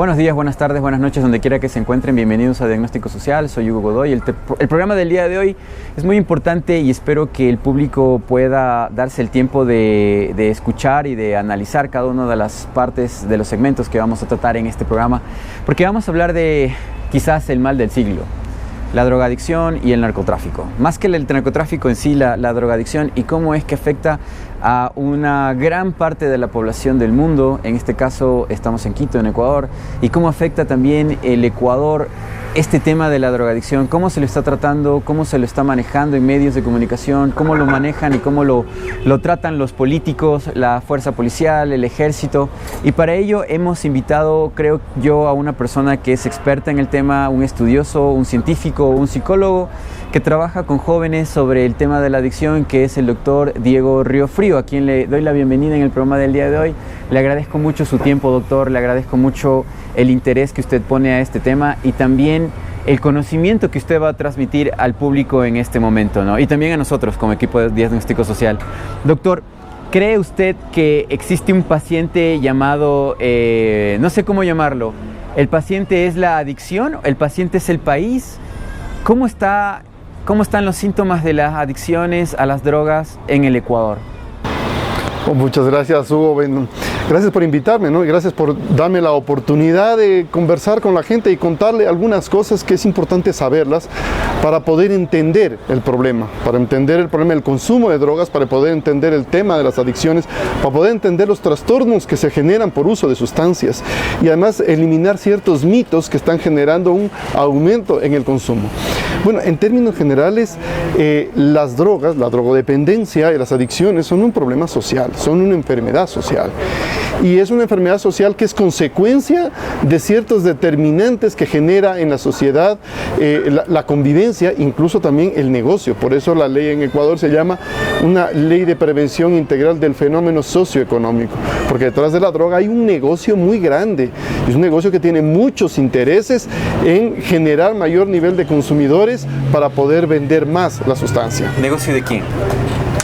Buenos días, buenas tardes, buenas noches, donde quiera que se encuentren. Bienvenidos a Diagnóstico Social. Soy Hugo Godoy. El programa del día de hoy es muy importante y espero que el público pueda darse el tiempo de escuchar y de analizar cada una de las partes de los segmentos que vamos a tratar en este programa, porque vamos a hablar de quizás el mal del siglo: la drogadicción y el narcotráfico. Más que el narcotráfico en sí, la drogadicción y cómo es que afecta a una gran parte de la población del mundo. En este caso estamos en Quito, en Ecuador, y cómo afecta también el Ecuador este tema de la drogadicción, cómo se lo está tratando, cómo se lo está manejando en medios de comunicación, cómo lo manejan y cómo lo tratan los políticos, la fuerza policial, el ejército. Y para ello hemos invitado, creo yo, a una persona que es experta en el tema, un estudioso, un científico, un psicólogo que trabaja con jóvenes sobre el tema de la adicción, que es el doctor Diego Riofrío, a quien le doy la bienvenida en el programa del día de hoy. Le agradezco mucho su tiempo, doctor, le agradezco mucho el interés que usted pone a este tema y también el conocimiento que usted va a transmitir al público en este momento, ¿no? Y también a nosotros como equipo de Diagnóstico Social. Doctor, ¿cree usted que existe un paciente llamado, no sé cómo llamarlo, el paciente es la adicción, el paciente es el país? ¿Cómo están los síntomas de las adicciones a las drogas en el Ecuador? Muchas gracias, Hugo. Gracias por invitarme, ¿no? Y gracias por darme la oportunidad de conversar con la gente y contarle algunas cosas que es importante saberlas para poder entender el problema, del consumo de drogas, para poder entender el tema de las adicciones, para poder entender los trastornos que se generan por uso de sustancias y además eliminar ciertos mitos que están generando un aumento en el consumo. Bueno, en términos generales, las drogas, la drogodependencia y las adicciones son un problema social, son una enfermedad social. Y es una enfermedad social que es consecuencia de ciertos determinantes que genera en la sociedad la convivencia, incluso también el negocio. Por eso la ley en Ecuador se llama una ley de prevención integral del fenómeno socioeconómico, porque detrás de la droga hay un negocio muy grande. Es un negocio que tiene muchos intereses en generar mayor nivel de consumidores para poder vender más la sustancia. ¿Negocio de quién?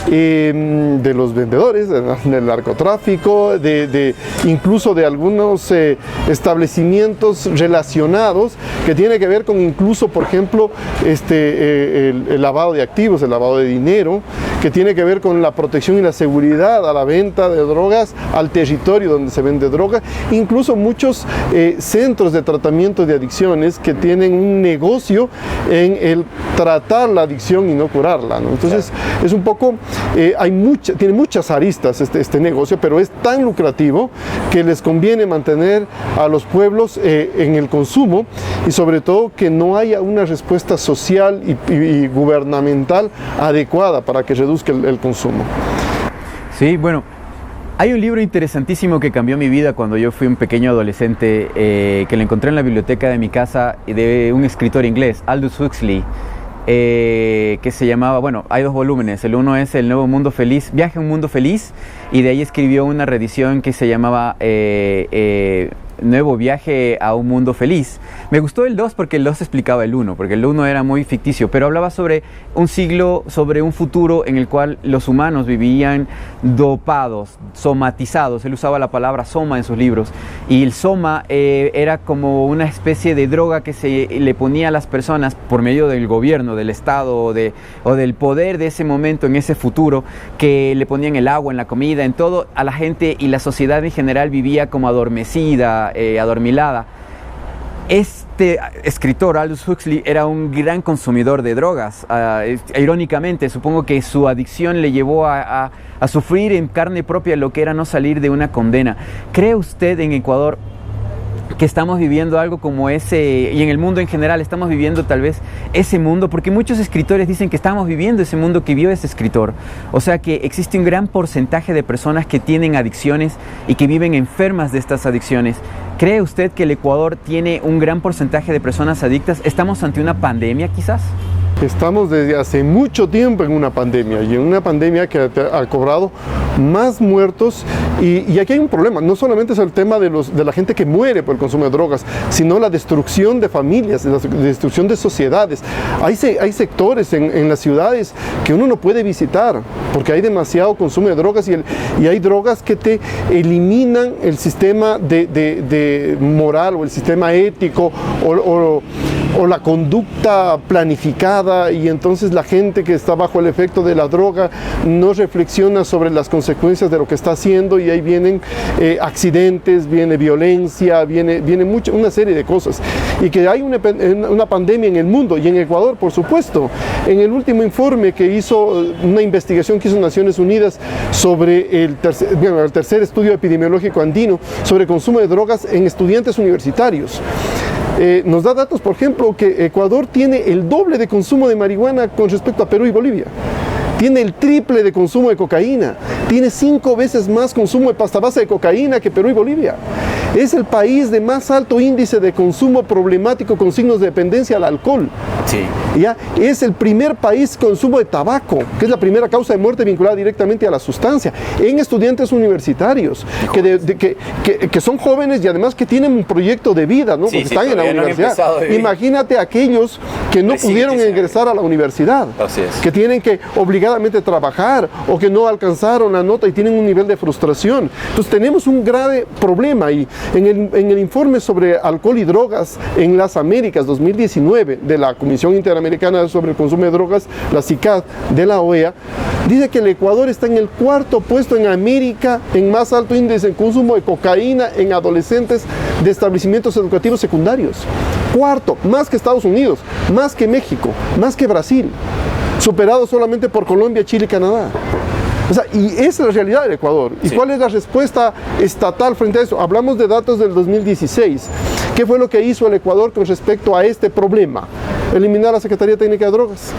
De los vendedores, del narcotráfico, incluso de algunos establecimientos relacionados que tiene que ver con incluso, por ejemplo, el lavado de activos, el lavado de dinero, que tiene que ver con la protección y la seguridad a la venta de drogas, al territorio donde se vende droga, incluso muchos centros de tratamiento de adicciones que tienen un negocio en el tratar la adicción y no curarla, ¿no? Entonces, es un poco... tiene muchas aristas este negocio, pero es tan lucrativo que les conviene mantener a los pueblos en el consumo y sobre todo que no haya una respuesta social y gubernamental adecuada para que reduzca el consumo. Sí, bueno, hay un libro interesantísimo que cambió mi vida cuando yo fui un pequeño adolescente, que lo encontré en la biblioteca de mi casa, de un escritor inglés, Aldous Huxley, que se llamaba, bueno, hay dos volúmenes. El uno es El Nuevo Mundo Feliz, Viaje a un Mundo Feliz, y de ahí escribió una reedición que se llamaba Nuevo Viaje a un Mundo Feliz. Me gustó el 2 porque el 2 explicaba el 1, porque el 1 era muy ficticio, pero hablaba sobre un siglo, sobre un futuro en el cual los humanos vivían dopados, somatizados. Él usaba la palabra soma en sus libros, y el soma era como una especie de droga que se le ponía a las personas por medio del gobierno, del Estado o del poder de ese momento, en ese futuro, que le ponían el agua, en la comida, en todo, a la gente, y la sociedad en general vivía como adormecida, adormilada. Este escritor, Aldous Huxley, era un gran consumidor de drogas. Irónicamente, supongo que su adicción le llevó a sufrir en carne propia lo que era no salir de una condena. ¿Cree usted en Ecuador que estamos viviendo algo como ese, y en el mundo en general estamos viviendo tal vez ese mundo? Porque muchos escritores dicen que estamos viviendo ese mundo que vio ese escritor. O sea que existe un gran porcentaje de personas que tienen adicciones y que viven enfermas de estas adicciones. ¿Cree usted que el Ecuador tiene un gran porcentaje de personas adictas? ¿Estamos ante una pandemia quizás? Estamos desde hace mucho tiempo en una pandemia, y en una pandemia que ha cobrado más muertos, y aquí hay un problema. No solamente es el tema de la gente que muere por el consumo de drogas, sino la destrucción de familias, la destrucción de sociedades. Hay sectores en las ciudades que uno no puede visitar porque hay demasiado consumo de drogas, y hay drogas que te eliminan el sistema de moral o el sistema ético o la conducta planificada, y entonces la gente que está bajo el efecto de la droga no reflexiona sobre las consecuencias de lo que está haciendo, y ahí vienen accidentes, viene violencia, viene una serie de cosas. Y que hay una pandemia en el mundo, y en Ecuador, por supuesto. En el último informe que hizo, una investigación que hizo Naciones Unidas sobre el tercer estudio epidemiológico andino sobre consumo de drogas en estudiantes universitarios, nos da datos, por ejemplo, que Ecuador tiene el doble de consumo de marihuana con respecto a Perú y Bolivia. Tiene el triple de consumo de cocaína, tiene 5 veces más consumo de pasta base de cocaína que Perú y Bolivia. Es el país de más alto índice de consumo problemático con signos de dependencia al alcohol. Sí. ¿Ya? Es el primer país consumo de tabaco, que es la primera causa de muerte vinculada directamente a la sustancia, en estudiantes universitarios, que son jóvenes y además que tienen un proyecto de vida, ¿no? Porque están en la universidad. Imagínate aquellos que no pudieron ingresar a la universidad, que tienen que obligadamente trabajar, o que no alcanzaron la nota y tienen un nivel de frustración. Entonces tenemos un grave problema, y en el informe sobre alcohol y drogas en las Américas 2019 de la Comisión Interamericana sobre el Consumo de Drogas, la CICAD de la OEA, dice que el Ecuador está en el 4º puesto en América en más alto índice de consumo de cocaína en adolescentes de establecimientos educativos secundarios. 4º, más que Estados Unidos, más que México, más que Brasil, superado solamente por Colombia, Chile y Canadá. O sea, y esa es la realidad del Ecuador. ¿Y cuál es la respuesta estatal frente a eso? Hablamos de datos del 2016. ¿Qué fue lo que hizo el Ecuador con respecto a este problema? Eliminar la Secretaría Técnica de Drogas,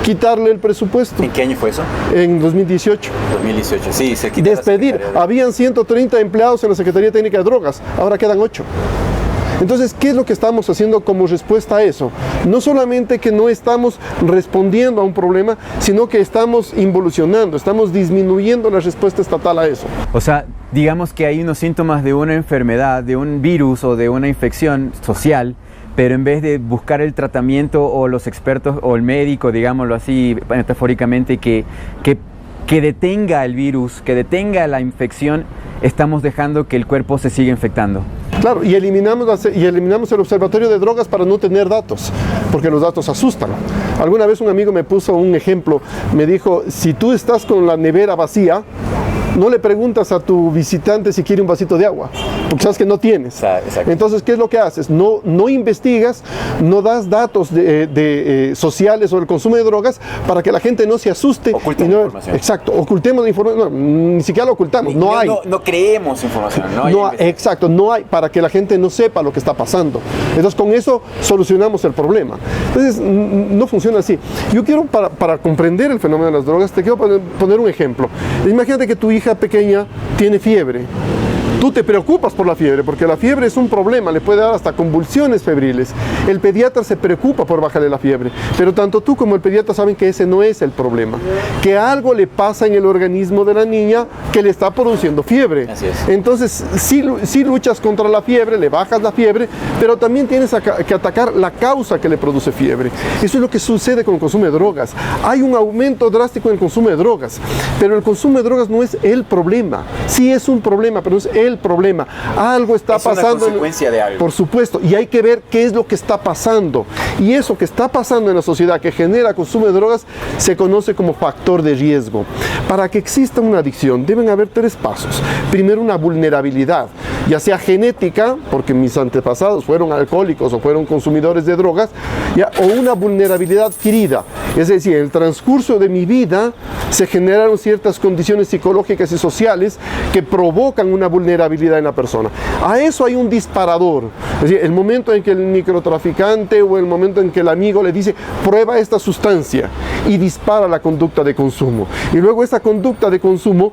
quitarle el presupuesto. ¿En qué año fue eso? En 2018. 2018, sí, se quitó. Despedir. Habían 130 empleados en la Secretaría Técnica de Drogas, ahora quedan 8. Entonces, ¿qué es lo que estamos haciendo como respuesta a eso? No solamente que no estamos respondiendo a un problema, sino que estamos involucionando, estamos disminuyendo la respuesta estatal a eso. O sea, digamos que hay unos síntomas de una enfermedad, de un virus o de una infección social, pero en vez de buscar el tratamiento o los expertos o el médico, digámoslo así metafóricamente, que detenga el virus, que detenga la infección, estamos dejando que el cuerpo se siga infectando. Claro, y eliminamos el observatorio de drogas para no tener datos, porque los datos asustan. Alguna vez un amigo me puso un ejemplo, me dijo, si tú estás con la nevera vacía, no le preguntas a tu visitante si quiere un vasito de agua, porque sabes que no tienes. Exacto. Entonces, ¿qué es lo que haces? No investigas, no das datos sociales sobre el consumo de drogas para que la gente no se asuste. Oculta la información. Exacto, ocultemos la información, no, ni siquiera lo ocultamos, no hay. No creemos información, exacto, no hay, para que la gente no sepa lo que está pasando. Entonces, con eso solucionamos el problema. Entonces, no funciona así. Yo quiero, para comprender el fenómeno de las drogas, te quiero poner un ejemplo. Imagínate que tu hija pequeña tiene fiebre. Tú te preocupas por la fiebre, porque la fiebre es un problema, le puede dar hasta convulsiones febriles. El pediatra se preocupa por bajarle la fiebre, pero tanto tú como el pediatra saben que ese no es el problema, que algo le pasa en el organismo de la niña que le está produciendo fiebre. Así es. Entonces, sí luchas contra la fiebre, le bajas la fiebre, pero también tienes que atacar la causa que le produce fiebre. Eso es lo que sucede con el consumo de drogas. Hay un aumento drástico en el consumo de drogas, pero el consumo de drogas no es el problema. Sí es un problema, pero no es el problema. Algo está pasando. Es una consecuencia de algo. Por supuesto, y hay que ver qué es lo que está pasando. Y eso que está pasando en la sociedad que genera consumo de drogas se conoce como factor de riesgo. Para que exista una adicción deben haber 3 pasos. Primero, una vulnerabilidad, ya sea genética, porque mis antepasados fueron alcohólicos o fueron consumidores de drogas, o una vulnerabilidad adquirida. Es decir, en el transcurso de mi vida se generaron ciertas condiciones psicológicas y sociales que provocan una vulnerabilidad en la persona. A eso hay un disparador. Es decir, el momento en que el microtraficante o el momento en que el amigo le dice, prueba esta sustancia, y dispara la conducta de consumo. Y luego esa conducta de consumo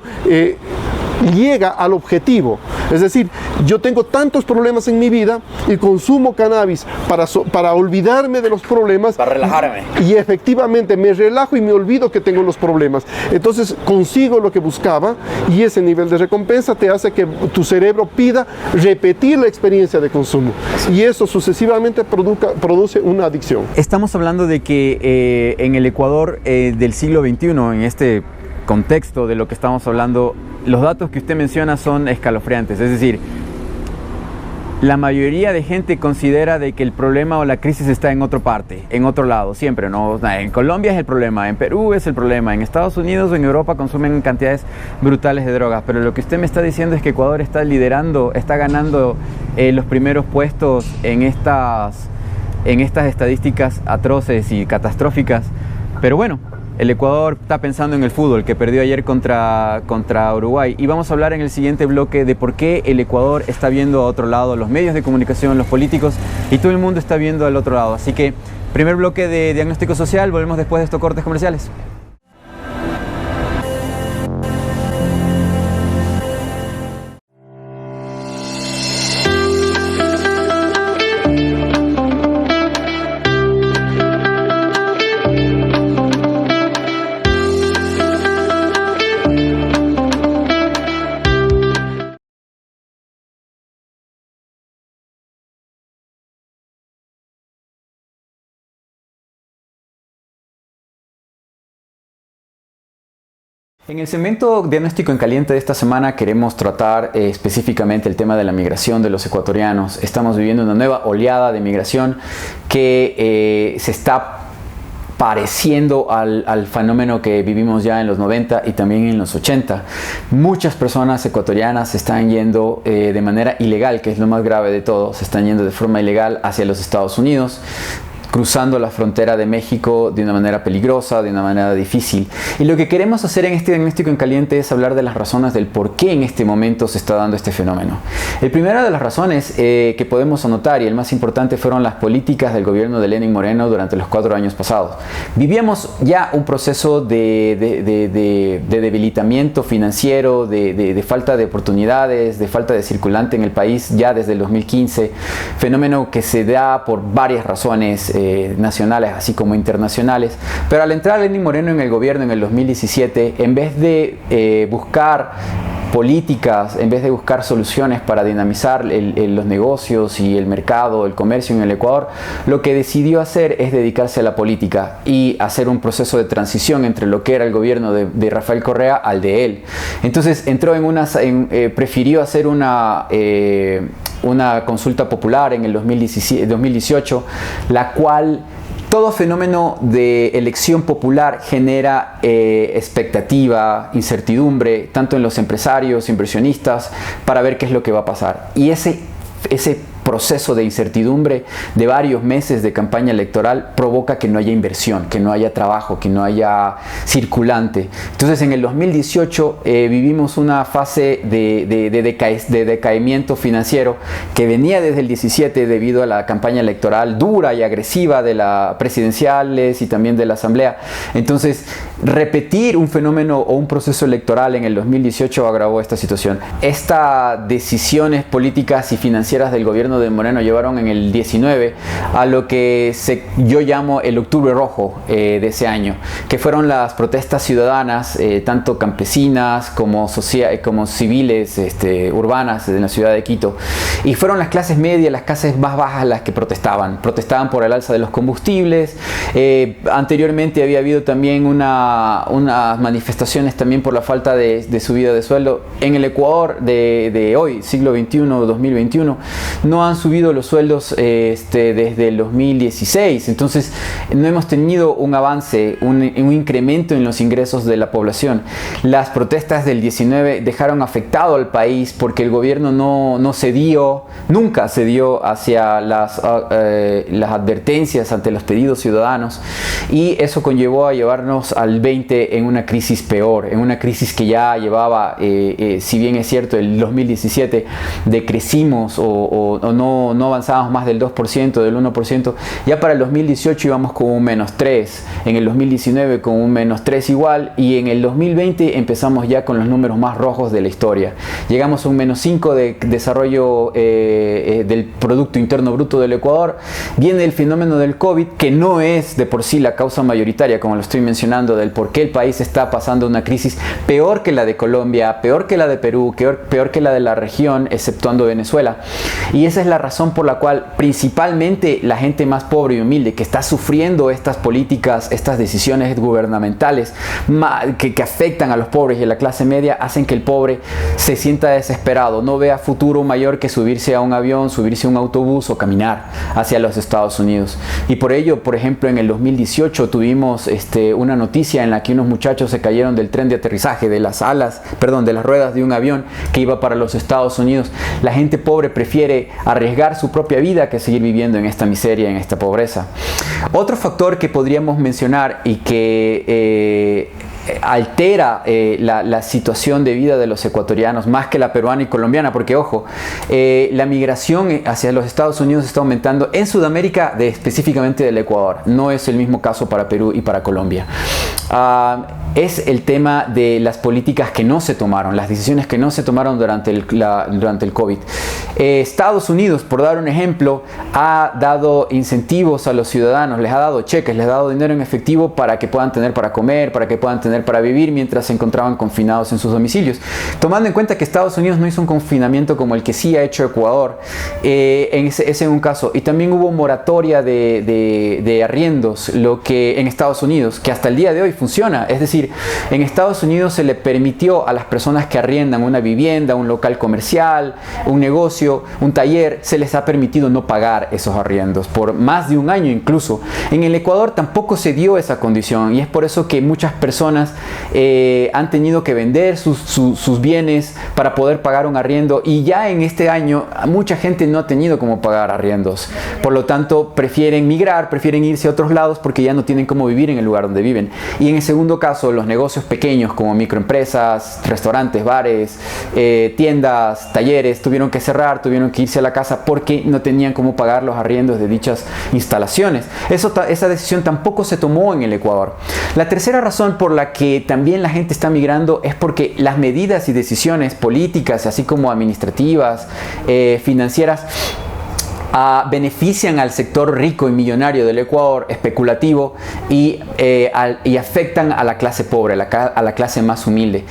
llega al objetivo. Es decir, yo tengo tantos problemas en mi vida y consumo cannabis para olvidarme de los problemas. Para relajarme. Y efectivamente me relajo y me olvido que tengo los problemas. Entonces consigo lo que buscaba y ese nivel de recompensa te hace que tu cerebro pida repetir la experiencia de consumo. Y eso sucesivamente produce una adicción. Estamos hablando de que en el Ecuador del siglo XXI, en este contexto de lo que estamos hablando, los datos que usted menciona son escalofriantes. Es decir, la mayoría de gente considera de que el problema o la crisis está en otra parte, en otro lado, siempre, ¿no? En Colombia es el problema, en Perú es el problema, en Estados Unidos o en Europa consumen cantidades brutales de drogas, pero lo que usted me está diciendo es que Ecuador está liderando, está ganando los primeros puestos en estas estadísticas atroces y catastróficas, pero bueno, el Ecuador está pensando en el fútbol que perdió ayer contra Uruguay, y vamos a hablar en el siguiente bloque de por qué el Ecuador está viendo a otro lado, los medios de comunicación, los políticos y todo el mundo está viendo al otro lado. Así que primer bloque de Diagnóstico Social, volvemos después de estos cortes comerciales. En el segmento Diagnóstico en Caliente de esta semana queremos tratar específicamente el tema de la migración de los ecuatorianos. Estamos viviendo una nueva oleada de migración que se está pareciendo al fenómeno que vivimos ya en los 90 y también en los 80. Muchas personas ecuatorianas se están yendo de manera ilegal, que es lo más grave de todo. Se están yendo de forma ilegal hacia los Estados Unidos, cruzando la frontera de México de una manera peligrosa, de una manera difícil. Y lo que queremos hacer en este Diagnóstico en Caliente es hablar de las razones del por qué en este momento se está dando este fenómeno. El primero de las razones que podemos anotar, y el más importante, fueron las políticas del gobierno de Lenín Moreno durante los 4 años pasados. Vivíamos ya un proceso de debilitamiento financiero, de falta de oportunidades, de falta de circulante en el país ya desde el 2015, fenómeno que se da por varias razones nacionales así como internacionales, pero al entrar Lenín Moreno en el gobierno en el 2017, en vez de buscar políticas, en vez de buscar soluciones para dinamizar los negocios y el mercado, el comercio en el Ecuador, lo que decidió hacer es dedicarse a la política y hacer un proceso de transición entre lo que era el gobierno de Rafael Correa al de él. Entonces entró prefirió hacer una consulta popular en el 2018, la cual todo fenómeno de elección popular genera expectativa, incertidumbre, tanto en los empresarios, inversionistas, para ver qué es lo que va a pasar. Y ese proceso de incertidumbre de varios meses de campaña electoral provoca que no haya inversión, que no haya trabajo, que no haya circulante. Entonces en el 2018 vivimos una fase de decaimiento financiero que venía desde el 17 debido a la campaña electoral dura y agresiva de las presidenciales y también de la asamblea. Entonces repetir un fenómeno o un proceso electoral en el 2018 agravó esta situación. Estas decisiones políticas y financieras del gobierno de Moreno llevaron en el 19 a lo que yo llamo el Octubre Rojo de ese año, que fueron las protestas ciudadanas, tanto campesinas como civiles, urbanas en la ciudad de Quito, y fueron las clases medias, las clases más bajas las que protestaban por el alza de los combustibles. Anteriormente había habido también unas manifestaciones también por la falta de subida de sueldo. En el Ecuador de hoy, siglo XXI, 2021, no han subido los sueldos desde el 2016, entonces no hemos tenido un avance, un incremento en los ingresos de la población. Las protestas del 19 dejaron afectado al país porque el gobierno nunca cedió hacia las advertencias ante los pedidos ciudadanos, y eso conllevó a llevarnos al 20 en una crisis peor, en una crisis que ya llevaba, si bien es cierto, el 2017 decrecimos o cuando no avanzábamos más del 2%, del 1%, ya para el 2018 íbamos con un -3%, en el 2019 con un -3% igual, y en el 2020 empezamos ya con los números más rojos de la historia. Llegamos a un -5% de desarrollo del Producto Interno Bruto del Ecuador. Viene el fenómeno del COVID, que no es de por sí la causa mayoritaria, como lo estoy mencionando, del por qué el país está pasando una crisis peor que la de Colombia, peor que la de Perú, peor que la de la región, exceptuando Venezuela. Y esa es la razón por la cual principalmente la gente más pobre y humilde que está sufriendo estas políticas, estas decisiones gubernamentales que afectan a los pobres y a la clase media, hacen que el pobre se sienta desesperado, no vea futuro mayor que subirse a un avión, subirse a un autobús o caminar hacia los Estados Unidos. Y por ello, por ejemplo, en el 2018 tuvimos una noticia en la que unos muchachos se cayeron del tren de aterrizaje, de las ruedas de un avión que iba para los Estados Unidos. La gente pobre prefiere arriesgar su propia vida que seguir viviendo en esta miseria, en esta pobreza. Otro factor que podríamos mencionar y que altera la situación de vida de los ecuatorianos más que la peruana y colombiana, porque ojo, la migración hacia los Estados Unidos está aumentando en Sudamérica, específicamente del Ecuador. No es el mismo caso para Perú y para Colombia. Es el tema de las políticas que no se tomaron, las decisiones que no se tomaron durante el COVID. Estados Unidos, por dar un ejemplo, ha dado incentivos a los ciudadanos, les ha dado cheques, les ha dado dinero en efectivo para que puedan tener para comer, para que puedan tener para vivir mientras se encontraban confinados en sus domicilios. Tomando en cuenta que Estados Unidos no hizo un confinamiento como el que sí ha hecho Ecuador, ese es un caso. Y también hubo moratoria de arriendos, lo que en Estados Unidos, que hasta el día de hoy funciona. Es decir, en Estados Unidos se le permitió a las personas que arriendan una vivienda, un local comercial, un negocio, un taller, se les ha permitido no pagar esos arriendos por más de un año incluso. En el Ecuador tampoco se dio esa condición, y es por eso que muchas personas han tenido que vender sus bienes para poder pagar un arriendo, y ya en este año mucha gente no ha tenido cómo pagar arriendos. Por lo tanto, prefieren migrar, prefieren irse a otros lados porque ya no tienen cómo vivir en el lugar donde viven. Y en el segundo caso, los negocios pequeños como microempresas, restaurantes, bares, tiendas, talleres, tuvieron que cerrar, tuvieron que irse a la casa porque no tenían cómo pagar los arriendos de dichas instalaciones. Esa decisión tampoco se tomó en el Ecuador. La tercera razón por la que también la gente está migrando es porque las medidas y decisiones políticas, así como administrativas, financieras, benefician al sector rico y millonario del Ecuador, especulativo, y afectan a la clase pobre, a la clase más humilde.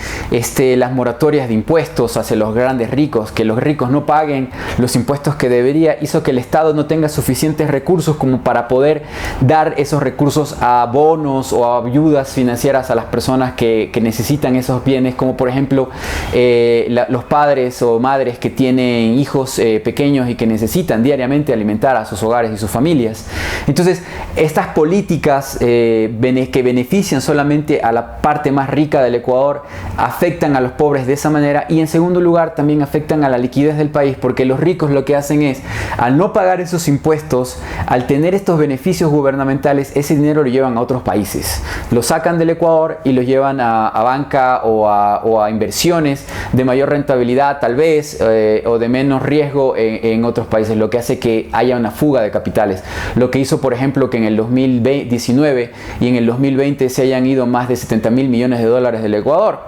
Las moratorias de impuestos hacia los grandes ricos, que los ricos no paguen los impuestos que debería, hizo que el Estado no tenga suficientes recursos como para poder dar esos recursos a bonos o a ayudas financieras a las personas que necesitan esos bienes, como por ejemplo los padres o madres que tienen hijos pequeños y que necesitan diariamente alimentar a sus hogares y sus familias. Entonces, estas políticas que benefician solamente a la parte más rica del Ecuador afectan a los pobres de esa manera, y en segundo lugar también afectan a la liquidez del país, porque los ricos lo que hacen es, al no pagar esos impuestos, al tener estos beneficios gubernamentales, ese dinero lo llevan a otros países, lo sacan del Ecuador y lo llevan a banca o a inversiones de mayor rentabilidad tal vez, o de menos riesgo en otros países, lo que hace que haya una fuga de capitales. Lo que hizo, por ejemplo, que en el 2019 y en el 2020 se hayan ido más de 70.000 millones de dólares del Ecuador,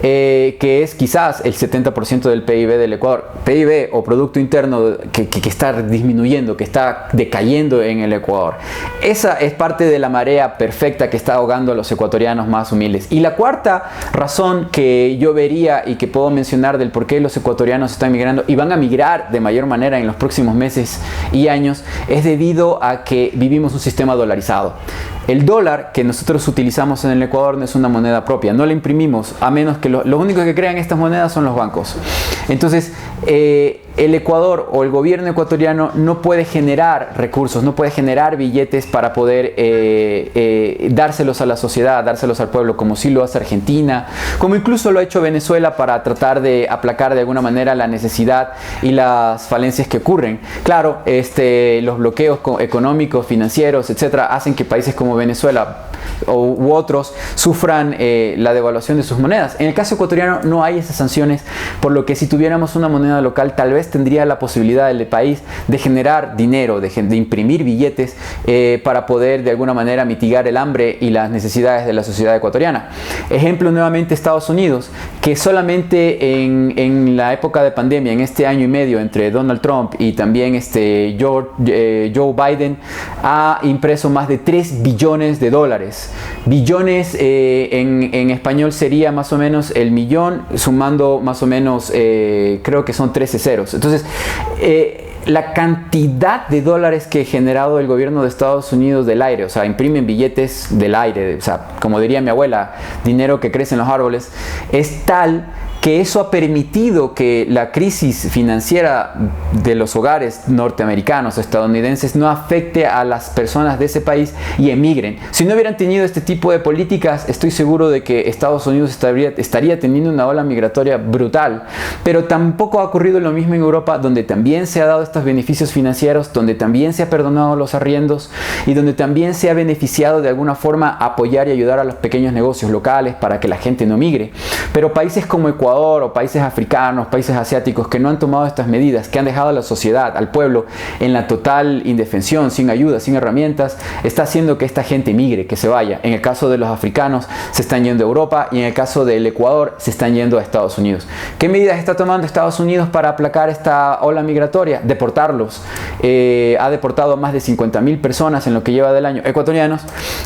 que es quizás el 70% del PIB del Ecuador. PIB o Producto Interno que está disminuyendo, que está decayendo en el Ecuador. Esa es parte de la marea perfecta que está ahogando a los ecuatorianos más humildes. Y la cuarta razón que yo vería y que puedo mencionar del por qué los ecuatorianos están migrando y van a migrar de mayor manera en los próximos meses y años, es debido a que vivimos un sistema dolarizado. El dólar que nosotros utilizamos en el Ecuador no es una moneda propia, no la imprimimos, a menos que los únicos que crean estas monedas son los bancos. Entonces, el Ecuador o el gobierno ecuatoriano no puede generar recursos, no puede generar billetes para poder dárselos a la sociedad, dárselos al pueblo, como sí lo hace Argentina, como incluso lo ha hecho Venezuela para tratar de aplacar de alguna manera la necesidad y las falencias que ocurren. Claro, claro, los bloqueos económicos, financieros, etcétera, hacen que países como Venezuela u otros sufran la devaluación de sus monedas. En el caso ecuatoriano no hay esas sanciones, por lo que si tuviéramos una moneda local tal vez tendría la posibilidad el país de generar dinero, de imprimir billetes para poder de alguna manera mitigar el hambre y las necesidades de la sociedad ecuatoriana. Ejemplo nuevamente Estados Unidos, que solamente en la época de pandemia, en este año y medio entre Donald Trump y también Joe Biden, ha impreso más de 3 billones de dólares. Billones en español sería más o menos el millón, sumando más o menos, creo que son 13 ceros. Entonces, la cantidad de dólares que ha generado el gobierno de Estados Unidos del aire, o sea, imprimen billetes del aire, o sea, como diría mi abuela, dinero que crece en los árboles, es tal que eso ha permitido que la crisis financiera de los hogares norteamericanos, estadounidenses, no afecte a las personas de ese país y emigren. Si no hubieran tenido este tipo de políticas, estoy seguro de que Estados Unidos estaría teniendo una ola migratoria brutal. Pero tampoco ha ocurrido lo mismo en Europa, donde también se ha dado estos beneficios financieros, donde también se ha perdonado los arriendos y donde también se ha beneficiado de alguna forma apoyar y ayudar a los pequeños negocios locales para que la gente no migre. Pero países como Ecuador o países africanos, países asiáticos que no han tomado estas medidas, que han dejado a la sociedad, al pueblo en la total indefensión, sin ayuda, sin herramientas, está haciendo que esta gente migre, que se vaya. En el caso de los africanos se están yendo a Europa y en el caso del Ecuador se están yendo a Estados Unidos. ¿Qué medidas está tomando Estados Unidos para aplacar esta ola migratoria? Deportarlos. Ha deportado a más de 50.000 personas en lo que lleva del año, ecuatorianos,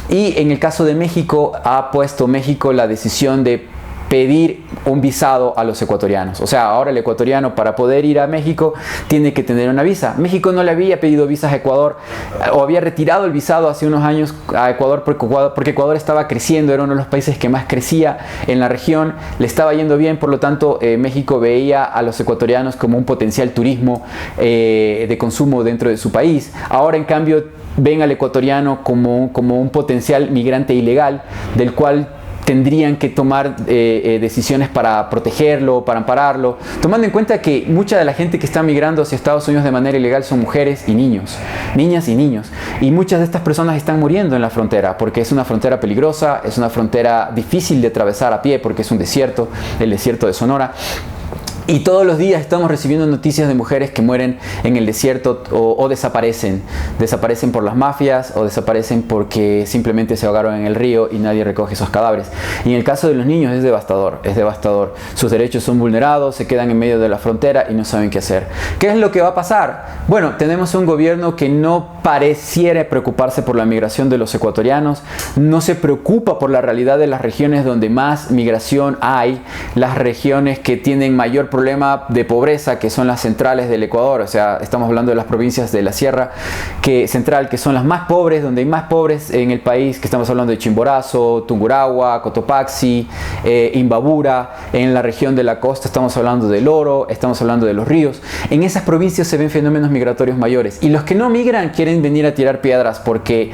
y en el caso de México ha puesto México la decisión de pedir un visado a los ecuatorianos. O sea, ahora el ecuatoriano para poder ir a México tiene que tener una visa. México no le había pedido visas a Ecuador o había retirado el visado hace unos años a Ecuador porque Ecuador estaba creciendo, era uno de los países que más crecía en la región, le estaba yendo bien, por lo tanto México veía a los ecuatorianos como un potencial turismo de consumo dentro de su país. Ahora en cambio ven al ecuatoriano como un potencial migrante ilegal del cual tendrían que tomar decisiones para protegerlo, para ampararlo, tomando en cuenta que mucha de la gente que está migrando hacia Estados Unidos de manera ilegal son mujeres y niños, niñas y niños, y muchas de estas personas están muriendo en la frontera porque es una frontera peligrosa, es una frontera difícil de atravesar a pie porque es un desierto, el desierto de Sonora. Y todos los días estamos recibiendo noticias de mujeres que mueren en el desierto o desaparecen. Desaparecen por las mafias o desaparecen porque simplemente se ahogaron en el río y nadie recoge esos cadáveres. Y en el caso de los niños es devastador, es devastador. Sus derechos son vulnerados, se quedan en medio de la frontera y no saben qué hacer. ¿Qué es lo que va a pasar? Bueno, tenemos un gobierno que no pareciera preocuparse por la migración de los ecuatorianos, no se preocupa por la realidad de las regiones donde más migración hay, las regiones que tienen mayor problema de pobreza, que son las centrales del Ecuador, o sea, estamos hablando de las provincias de la Sierra Central, que son las más pobres, donde hay más pobres en el país, que estamos hablando de Chimborazo, Tungurahua, Cotopaxi, Imbabura, en la región de la costa estamos hablando del Oro, estamos hablando de los ríos. En esas provincias se ven fenómenos migratorios mayores y los que no migran quieren venir a tirar piedras porque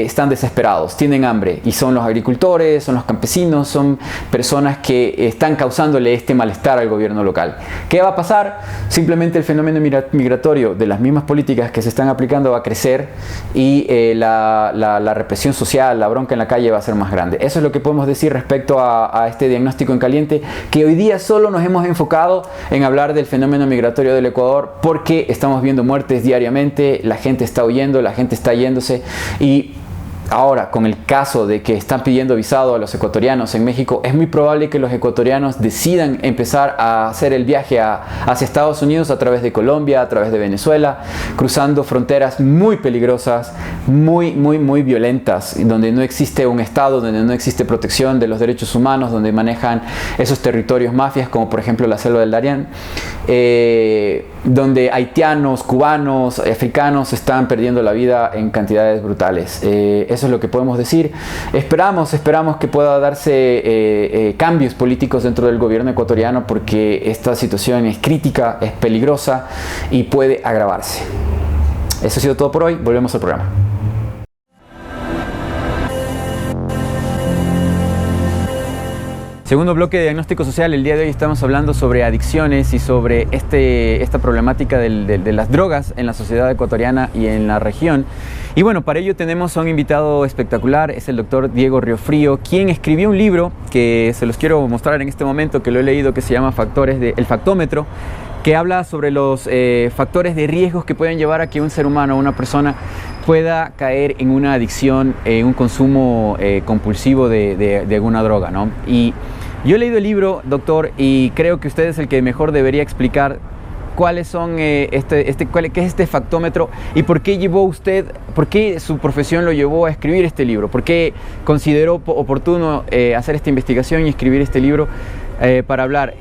están desesperados, tienen hambre y son los agricultores, son los campesinos, son personas que están causándole este malestar al gobierno local. ¿Qué va a pasar? Simplemente el fenómeno migratorio de las mismas políticas que se están aplicando va a crecer y la represión social, la bronca en la calle va a ser más grande. Eso es lo que podemos decir respecto a este diagnóstico en caliente, que hoy día solo nos hemos enfocado en hablar del fenómeno migratorio del Ecuador porque estamos viendo muertes diariamente, la gente está huyendo, la gente está yéndose y ahora, con el caso de que están pidiendo visado a los ecuatorianos en México, es muy probable que los ecuatorianos decidan empezar a hacer el viaje hacia Estados Unidos a través de Colombia, a través de Venezuela, cruzando fronteras muy peligrosas, muy violentas, donde no existe un Estado, donde no existe protección de los derechos humanos, donde manejan esos territorios mafias, como por ejemplo la selva del Darién, donde haitianos, cubanos, africanos están perdiendo la vida en cantidades brutales. Eso es lo que podemos decir. Esperamos que pueda darse cambios políticos dentro del gobierno ecuatoriano porque esta situación es crítica, es peligrosa y puede agravarse. Eso ha sido todo por hoy. Volvemos al programa. Segundo bloque de Diagnóstico Social. El día de hoy estamos hablando sobre adicciones y sobre esta problemática de las drogas en la sociedad ecuatoriana y en la región. Y bueno, para ello tenemos a un invitado espectacular, es el doctor Diego Riofrío, quien escribió un libro que se los quiero mostrar en este momento, que lo he leído, que se llama El Factómetro, que habla sobre los factores de riesgos que pueden llevar a que un ser humano, una persona, pueda caer en una adicción, un consumo compulsivo de alguna droga, ¿no? Y yo he leído el libro, doctor, y creo que usted es el que mejor debería explicar cuáles son qué es este factómetro y por qué su profesión lo llevó a escribir este libro, por qué consideró oportuno hacer esta investigación y escribir este libro. Para hablar,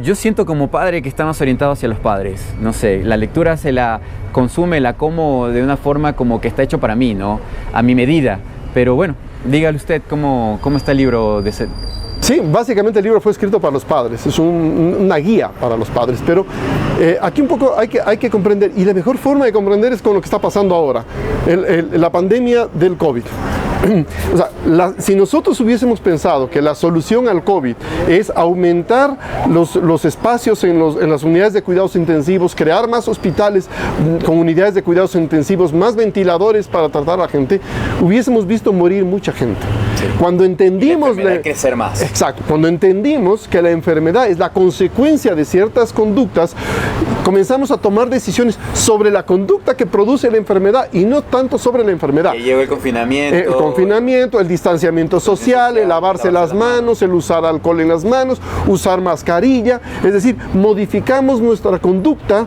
yo siento como padre que está más orientado hacia los padres, no sé, la lectura se la consume, la como de una forma como que está hecho para mí, ¿no? A mi medida, pero bueno, dígale usted cómo está el libro de ese... Sí, básicamente el libro fue escrito para los padres, es una guía para los padres, pero aquí un poco hay que comprender, y la mejor forma de comprender es con lo que está pasando ahora, la pandemia del COVID. O sea, si nosotros hubiésemos pensado que la solución al COVID es aumentar los espacios en las unidades de cuidados intensivos, crear más hospitales con unidades de cuidados intensivos, más ventiladores para tratar a la gente, hubiésemos visto morir mucha gente. Sí. Cuando entendimos... crecer más. Exacto. Cuando entendimos que la enfermedad es la consecuencia de ciertas conductas, comenzamos a tomar decisiones sobre la conducta que produce la enfermedad y no tanto sobre la enfermedad. Que llegó el confinamiento. El distanciamiento social, el lavarse las manos, el usar alcohol en las manos, usar mascarilla. Es decir, modificamos nuestra conducta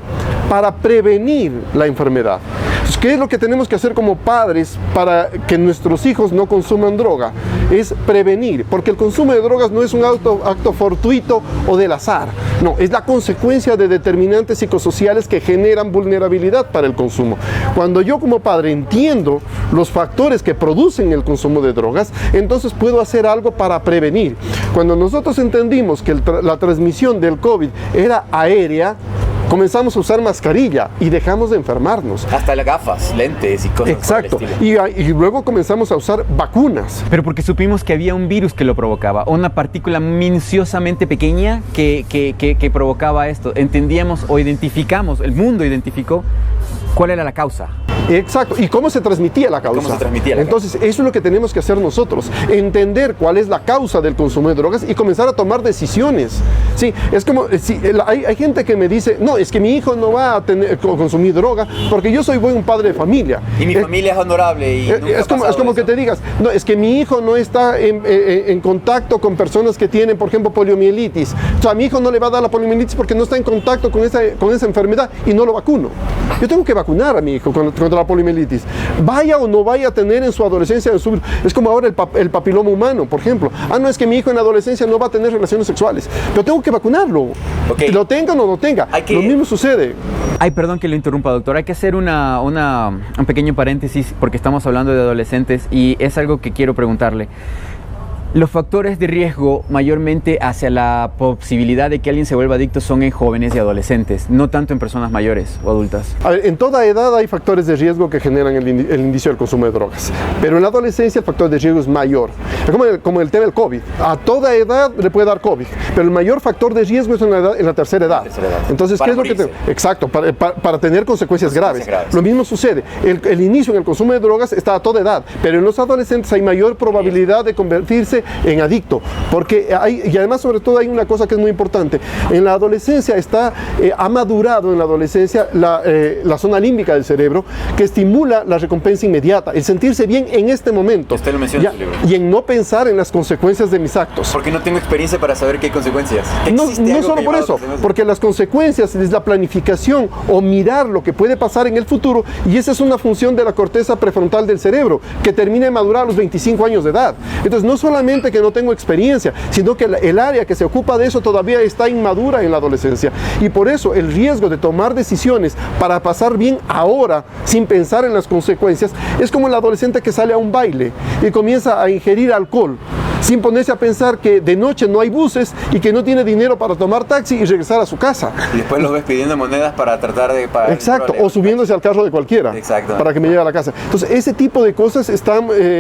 para prevenir la enfermedad. Entonces, ¿qué es lo que tenemos que hacer como padres para que nuestros hijos no consuman droga? Es prevenir, porque el consumo de drogas no es un acto fortuito o del azar. No, es la consecuencia de determinantes psicosociales que generan vulnerabilidad para el consumo. Cuando yo como padre entiendo los factores que producen el consumo de drogas, entonces puedo hacer algo para prevenir. Cuando nosotros entendimos que la transmisión del COVID era aérea, comenzamos a usar mascarilla y dejamos de enfermarnos. Hasta las gafas, lentes y cosas. Exacto. Y luego comenzamos a usar vacunas. Pero porque supimos que había un virus que lo provocaba, una partícula minuciosamente pequeña que provocaba esto. Entendíamos o identificamos, el mundo identificó cuál era la causa. Exacto. ¿Y cómo se transmitía la causa? Entonces, eso es lo que tenemos que hacer nosotros. Entender cuál es la causa del consumo de drogas y comenzar a tomar decisiones. Sí, es como, hay gente que me dice, no, es que mi hijo no va a consumir droga porque yo soy buen padre de familia. Y mi familia es honorable. Y es como que te digas, no, es que mi hijo no está en contacto con personas que tienen, por ejemplo, poliomielitis. O sea, a mi hijo no le va a dar la poliomielitis porque no está en contacto con esa enfermedad y no lo vacuno. Yo tengo que vacunar a mi hijo contra la poliomielitis. Vaya o no vaya a tener en su adolescencia, es como ahora el papiloma humano, por ejemplo. No, es que mi hijo en la adolescencia no va a tener relaciones sexuales. Pero tengo que vacunarlo. Okay. Lo tenga o no lo tenga. Lo mismo sucede. Ay, perdón que lo interrumpa, doctor. Hay que hacer un pequeño paréntesis porque estamos hablando de adolescentes y es algo que quiero preguntarle. Los factores de riesgo mayormente hacia la posibilidad de que alguien se vuelva adicto son en jóvenes y adolescentes, no tanto en personas mayores o adultas. A ver, en toda edad hay factores de riesgo que generan el inicio del consumo de drogas, pero en la adolescencia el factor de riesgo es mayor. Es como el tema del COVID. A toda edad le puede dar COVID, pero el mayor factor de riesgo es en la tercera edad. Entonces, ¿qué es lo que exacto, para tener consecuencias graves. Lo mismo sucede. El inicio en el consumo de drogas está a toda edad, pero en los adolescentes hay mayor probabilidad de convertirse en adicto, porque y además sobre todo hay una cosa que es muy importante. En la adolescencia ha madurado en la adolescencia la zona límbica del cerebro que estimula la recompensa inmediata, el sentirse bien en este momento. Usted lo menciona en su libro. Y en no pensar en las consecuencias de mis actos. Porque no tengo experiencia para saber qué hay consecuencias. No solo por eso, porque las consecuencias es la planificación o mirar lo que puede pasar en el futuro, y esa es una función de la corteza prefrontal del cerebro que termina de madurar a los 25 años de edad. Entonces, no solamente que no tengo experiencia, sino que el área que se ocupa de eso todavía está inmadura en la adolescencia, y por eso el riesgo de tomar decisiones para pasar bien ahora sin pensar en las consecuencias es como el adolescente que sale a un baile y comienza a ingerir alcohol. sin ponerse a pensar que de noche no hay buses y que no tiene dinero para tomar taxi y regresar a su casa. Y después los ves pidiendo monedas para tratar de pagar. Exacto, o subiéndose al carro de cualquiera. Exacto. Para que me lleve a la casa. Entonces, ese tipo de cosas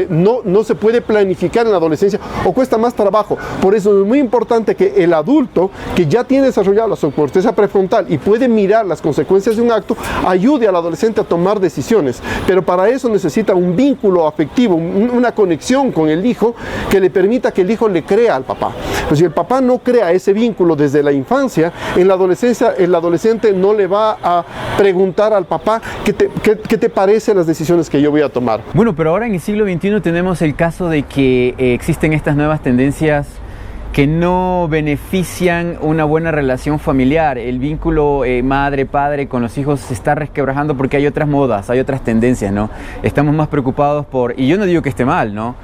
no se puede planificar en la adolescencia o cuesta más trabajo. Por eso es muy importante que el adulto que ya tiene desarrollado la corteza prefrontal y puede mirar las consecuencias de un acto, ayude al adolescente a tomar decisiones. Pero para eso necesita un vínculo afectivo, una conexión con el hijo que le permita que el hijo le crea al papá. Pues si el papá no crea ese vínculo desde la infancia, en la adolescencia el adolescente no le va a preguntar al papá qué te parece las decisiones que yo voy a tomar. Bueno, pero ahora en el siglo XXI tenemos el caso de que existen estas nuevas tendencias que no benefician una buena relación familiar. El vínculo madre-padre con los hijos se está resquebrajando porque hay otras modas, hay otras tendencias, ¿no? Estamos más preocupados y yo no digo que esté mal, ¿no?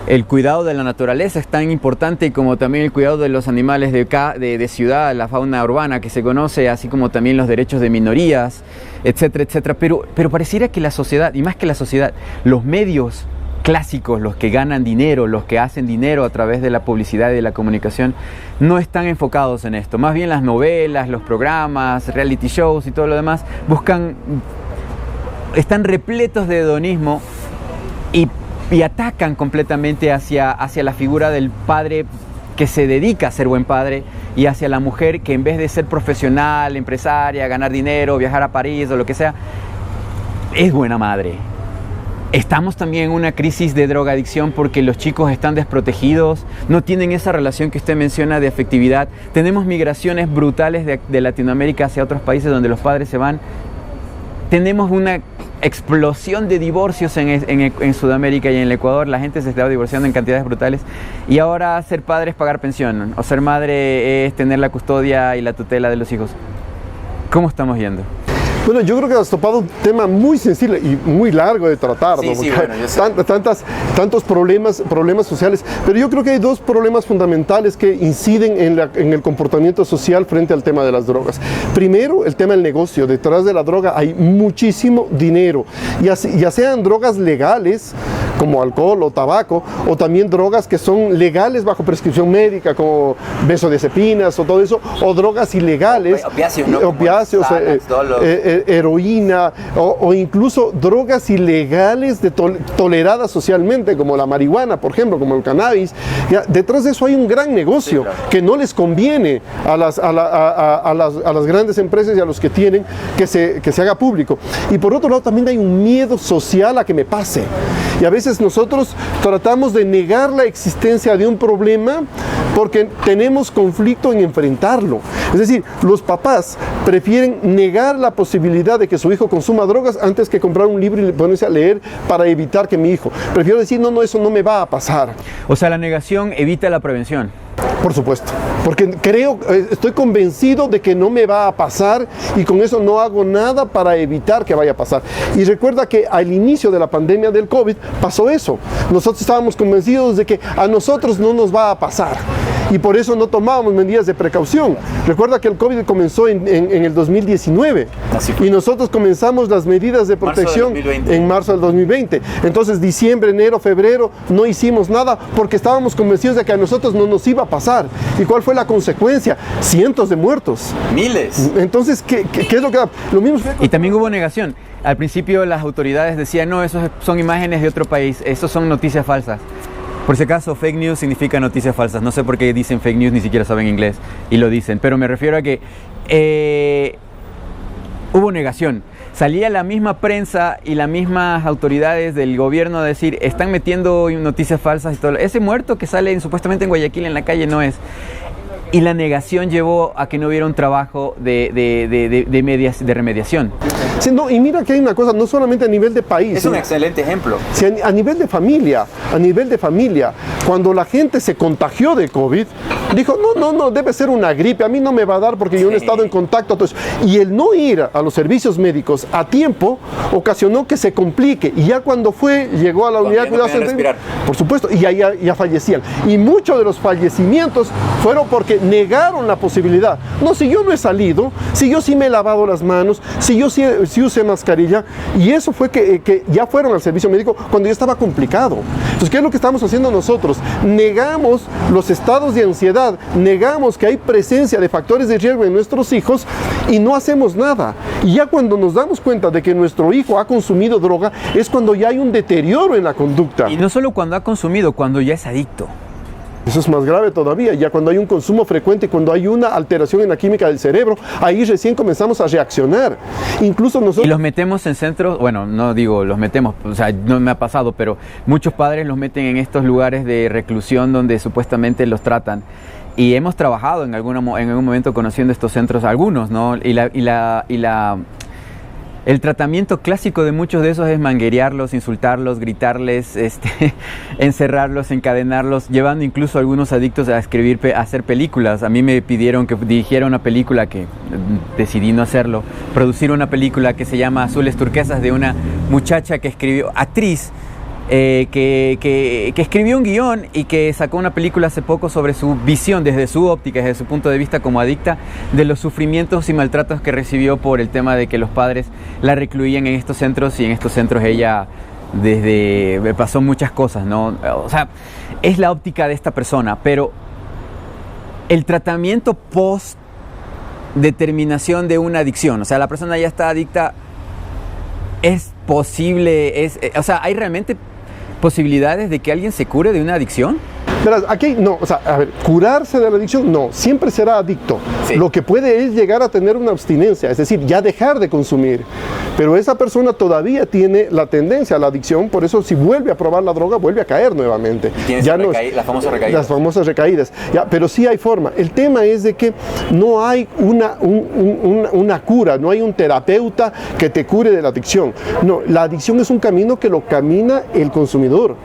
El cuidado de la naturaleza es tan importante como también el cuidado de los animales de ciudad, la fauna urbana que se conoce, así como también los derechos de minorías, etcétera, etcétera. Pero pareciera que la sociedad, y más que la sociedad, los medios clásicos, los que ganan dinero, los que hacen dinero a través de la publicidad y de la comunicación, no están enfocados en esto. Más bien las novelas, los programas, reality shows y todo lo demás están repletos de hedonismo y atacan completamente hacia la figura del padre que se dedica a ser buen padre y hacia la mujer que en vez de ser profesional, empresaria, ganar dinero, viajar a París o lo que sea, es buena madre. Estamos también en una crisis de drogadicción porque los chicos están desprotegidos, no tienen esa relación que usted menciona de afectividad. Tenemos migraciones brutales de Latinoamérica hacia otros países donde los padres se van. Tenemos una explosión de divorcios en Sudamérica y en el Ecuador. La gente se está divorciando en cantidades brutales. Y ahora ser padre es pagar pensión, o ser madre es tener la custodia y la tutela de los hijos. ¿Cómo estamos yendo? Bueno, yo creo que has topado un tema muy sensible y muy largo de tratar, sí, ¿no? Sí, bueno, yo sé. Tantos problemas sociales, pero yo creo que hay dos problemas fundamentales que inciden en el comportamiento social frente al tema de las drogas. Primero, el tema del negocio. Detrás de la droga hay muchísimo dinero, ya sean drogas legales, como alcohol o tabaco, o también drogas que son legales bajo prescripción médica, como benzodiazepinas o todo eso, o drogas ilegales, opiáceos, heroína, o incluso drogas ilegales toleradas socialmente, como la marihuana, por ejemplo, como el cannabis. Detrás de eso hay un gran negocio, sí, claro, que no les conviene a las grandes empresas y a los que tienen que se haga público. Y por otro lado también hay un miedo social a que me pase. Y a veces nosotros tratamos de negar la existencia de un problema porque tenemos conflicto en enfrentarlo. Es decir, los papás prefieren negar la posibilidad de que su hijo consuma drogas antes que comprar un libro y ponerse a leer para evitar que mi hijo. Prefiero decir, no, eso no me va a pasar. O sea, la negación evita la prevención. Por supuesto, porque estoy convencido de que no me va a pasar y con eso no hago nada para evitar que vaya a pasar. Y recuerda que al inicio de la pandemia del COVID pasó eso. Nosotros estábamos convencidos de que a nosotros no nos va a pasar y por eso no tomábamos medidas de precaución. Recuerda que el COVID comenzó en el 2019 y nosotros comenzamos las medidas de protección en marzo del 2020. Entonces diciembre, enero, febrero no hicimos nada porque estábamos convencidos de que a nosotros no nos iba a pasar. ¿Y cuál fue la consecuencia? Cientos de muertos. Miles. Entonces, ¿qué es lo que da? Lo mismo fue y también hubo negación. Al principio las autoridades decían, no, esos son imágenes de otro país, esos son noticias falsas. Por si acaso, fake news significa noticias falsas. No sé por qué dicen fake news, ni siquiera saben inglés y lo dicen. Pero me refiero a que hubo negación. Salía la misma prensa y las mismas autoridades del gobierno a decir, están metiendo noticias falsas y todo. Ese muerto que sale supuestamente en Guayaquil en la calle no es. Y la negación llevó a que no hubiera un trabajo de remediación. Sí, no, y mira que hay una cosa, no solamente a nivel de país. Es un excelente ejemplo. Sí, a nivel de familia, cuando la gente se contagió de COVID, dijo, no, debe ser una gripe, a mí no me va a dar porque yo no he estado en contacto. Todo eso. Y el no ir a los servicios médicos a tiempo ocasionó que se complique. Y ya cuando llegó a la unidad de cuidados intensivos, por supuesto, y ya fallecían. Y muchos de los fallecimientos fueron porque negaron la posibilidad. No, si yo no he salido, si yo sí me he lavado las manos, si yo sí usé mascarilla, y eso fue que ya fueron al servicio médico cuando ya estaba complicado. Entonces, ¿qué es lo que estamos haciendo nosotros? Negamos los estados de ansiedad, negamos que hay presencia de factores de riesgo en nuestros hijos y no hacemos nada. Y ya cuando nos damos cuenta de que nuestro hijo ha consumido droga, es cuando ya hay un deterioro en la conducta. Y no solo cuando ha consumido, cuando ya es adicto. Eso es más grave todavía, ya cuando hay un consumo frecuente, cuando hay una alteración en la química del cerebro, ahí recién comenzamos a reaccionar. Incluso nosotros... Y los metemos en centros, bueno, no digo los metemos, o sea, no me ha pasado, pero muchos padres los meten en estos lugares de reclusión donde supuestamente los tratan. Y hemos trabajado en algún momento conociendo estos centros, algunos, ¿no? El tratamiento clásico de muchos de esos es manguerearlos, insultarlos, gritarles, encerrarlos, encadenarlos, llevando incluso a algunos adictos a hacer películas. A mí me pidieron que dirigiera una película, que decidí no hacerlo, producir una película que se llama Azules Turquesas, de una muchacha que escribió, actriz, que escribió un guión y que sacó una película hace poco sobre su visión, desde su óptica, desde su punto de vista como adicta, de los sufrimientos y maltratos que recibió por el tema de que los padres la recluían en estos centros, y en estos centros ella pasó muchas cosas, ¿no? O sea, es la óptica de esta persona, pero el tratamiento post determinación de una adicción, o sea, la persona ya está adicta, es posible, o sea, hay realmente posibilidades de que alguien se cure de una adicción. Verás, aquí no, o sea, a ver, curarse de la adicción, no, siempre será adicto. Sí. Lo que puede es llegar a tener una abstinencia, es decir, ya dejar de consumir. Pero esa persona todavía tiene la tendencia a la adicción, por eso si vuelve a probar la droga, vuelve a caer nuevamente. Ya no, las famosas recaídas. Las famosas recaídas, ya, pero sí hay forma. El tema es de que no hay una cura, no hay un terapeuta que te cure de la adicción. No, la adicción es un camino que lo camina el consumidor.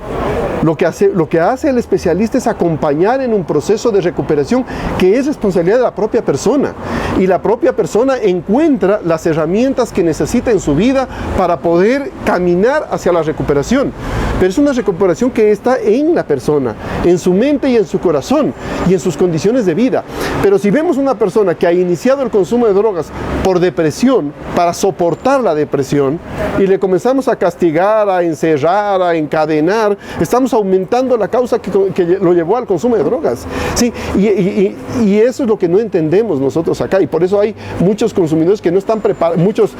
Lo que hace el especialista es acompañar en un proceso de recuperación que es responsabilidad de la propia persona, y la propia persona encuentra las herramientas que necesita en su vida para poder caminar hacia la recuperación. Pero es una recuperación que está en la persona, en su mente y en su corazón y en sus condiciones de vida. Pero si vemos una persona que ha iniciado el consumo de drogas por depresión, para soportar la depresión, y le comenzamos a castigar, a encerrar, a encadenar, estamos aumentando la causa que lo llevó al consumo de drogas. ¿Sí? Y eso es lo que no entendemos nosotros acá, y por eso hay muchos consumidores que no están preparados, muchos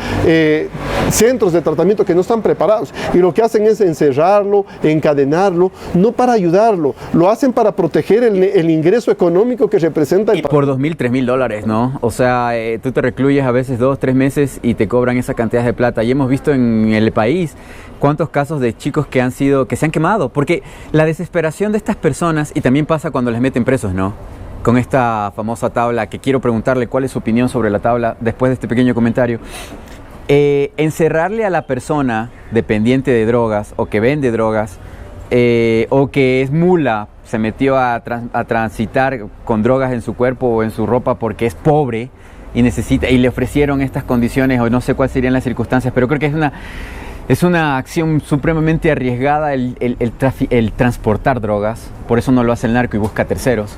centros de tratamiento que no están preparados, y lo que hacen es encerrarlo, encadenarlo, no para ayudarlo, lo hacen para proteger el ingreso económico que representa. Y por $2,000, $3,000, ¿no? O sea, tú te recluyes a veces 2, 3 meses y te cobran esa cantidad de plata, y hemos visto en el país cuántos casos de chicos que se han quemado, porque la desesperación de estas personas, y también pasa cuando les meten presos, ¿no? Con esta famosa tabla, que quiero preguntarle cuál es su opinión sobre la tabla después de este pequeño comentario. Encerrarle a la persona dependiente de drogas, o que vende drogas, o que es mula, se metió a transitar con drogas en su cuerpo o en su ropa porque es pobre y le ofrecieron estas condiciones, o no sé cuáles serían las circunstancias, pero creo que es una acción supremamente arriesgada el transportar drogas. Por eso no lo hace el narco y busca terceros.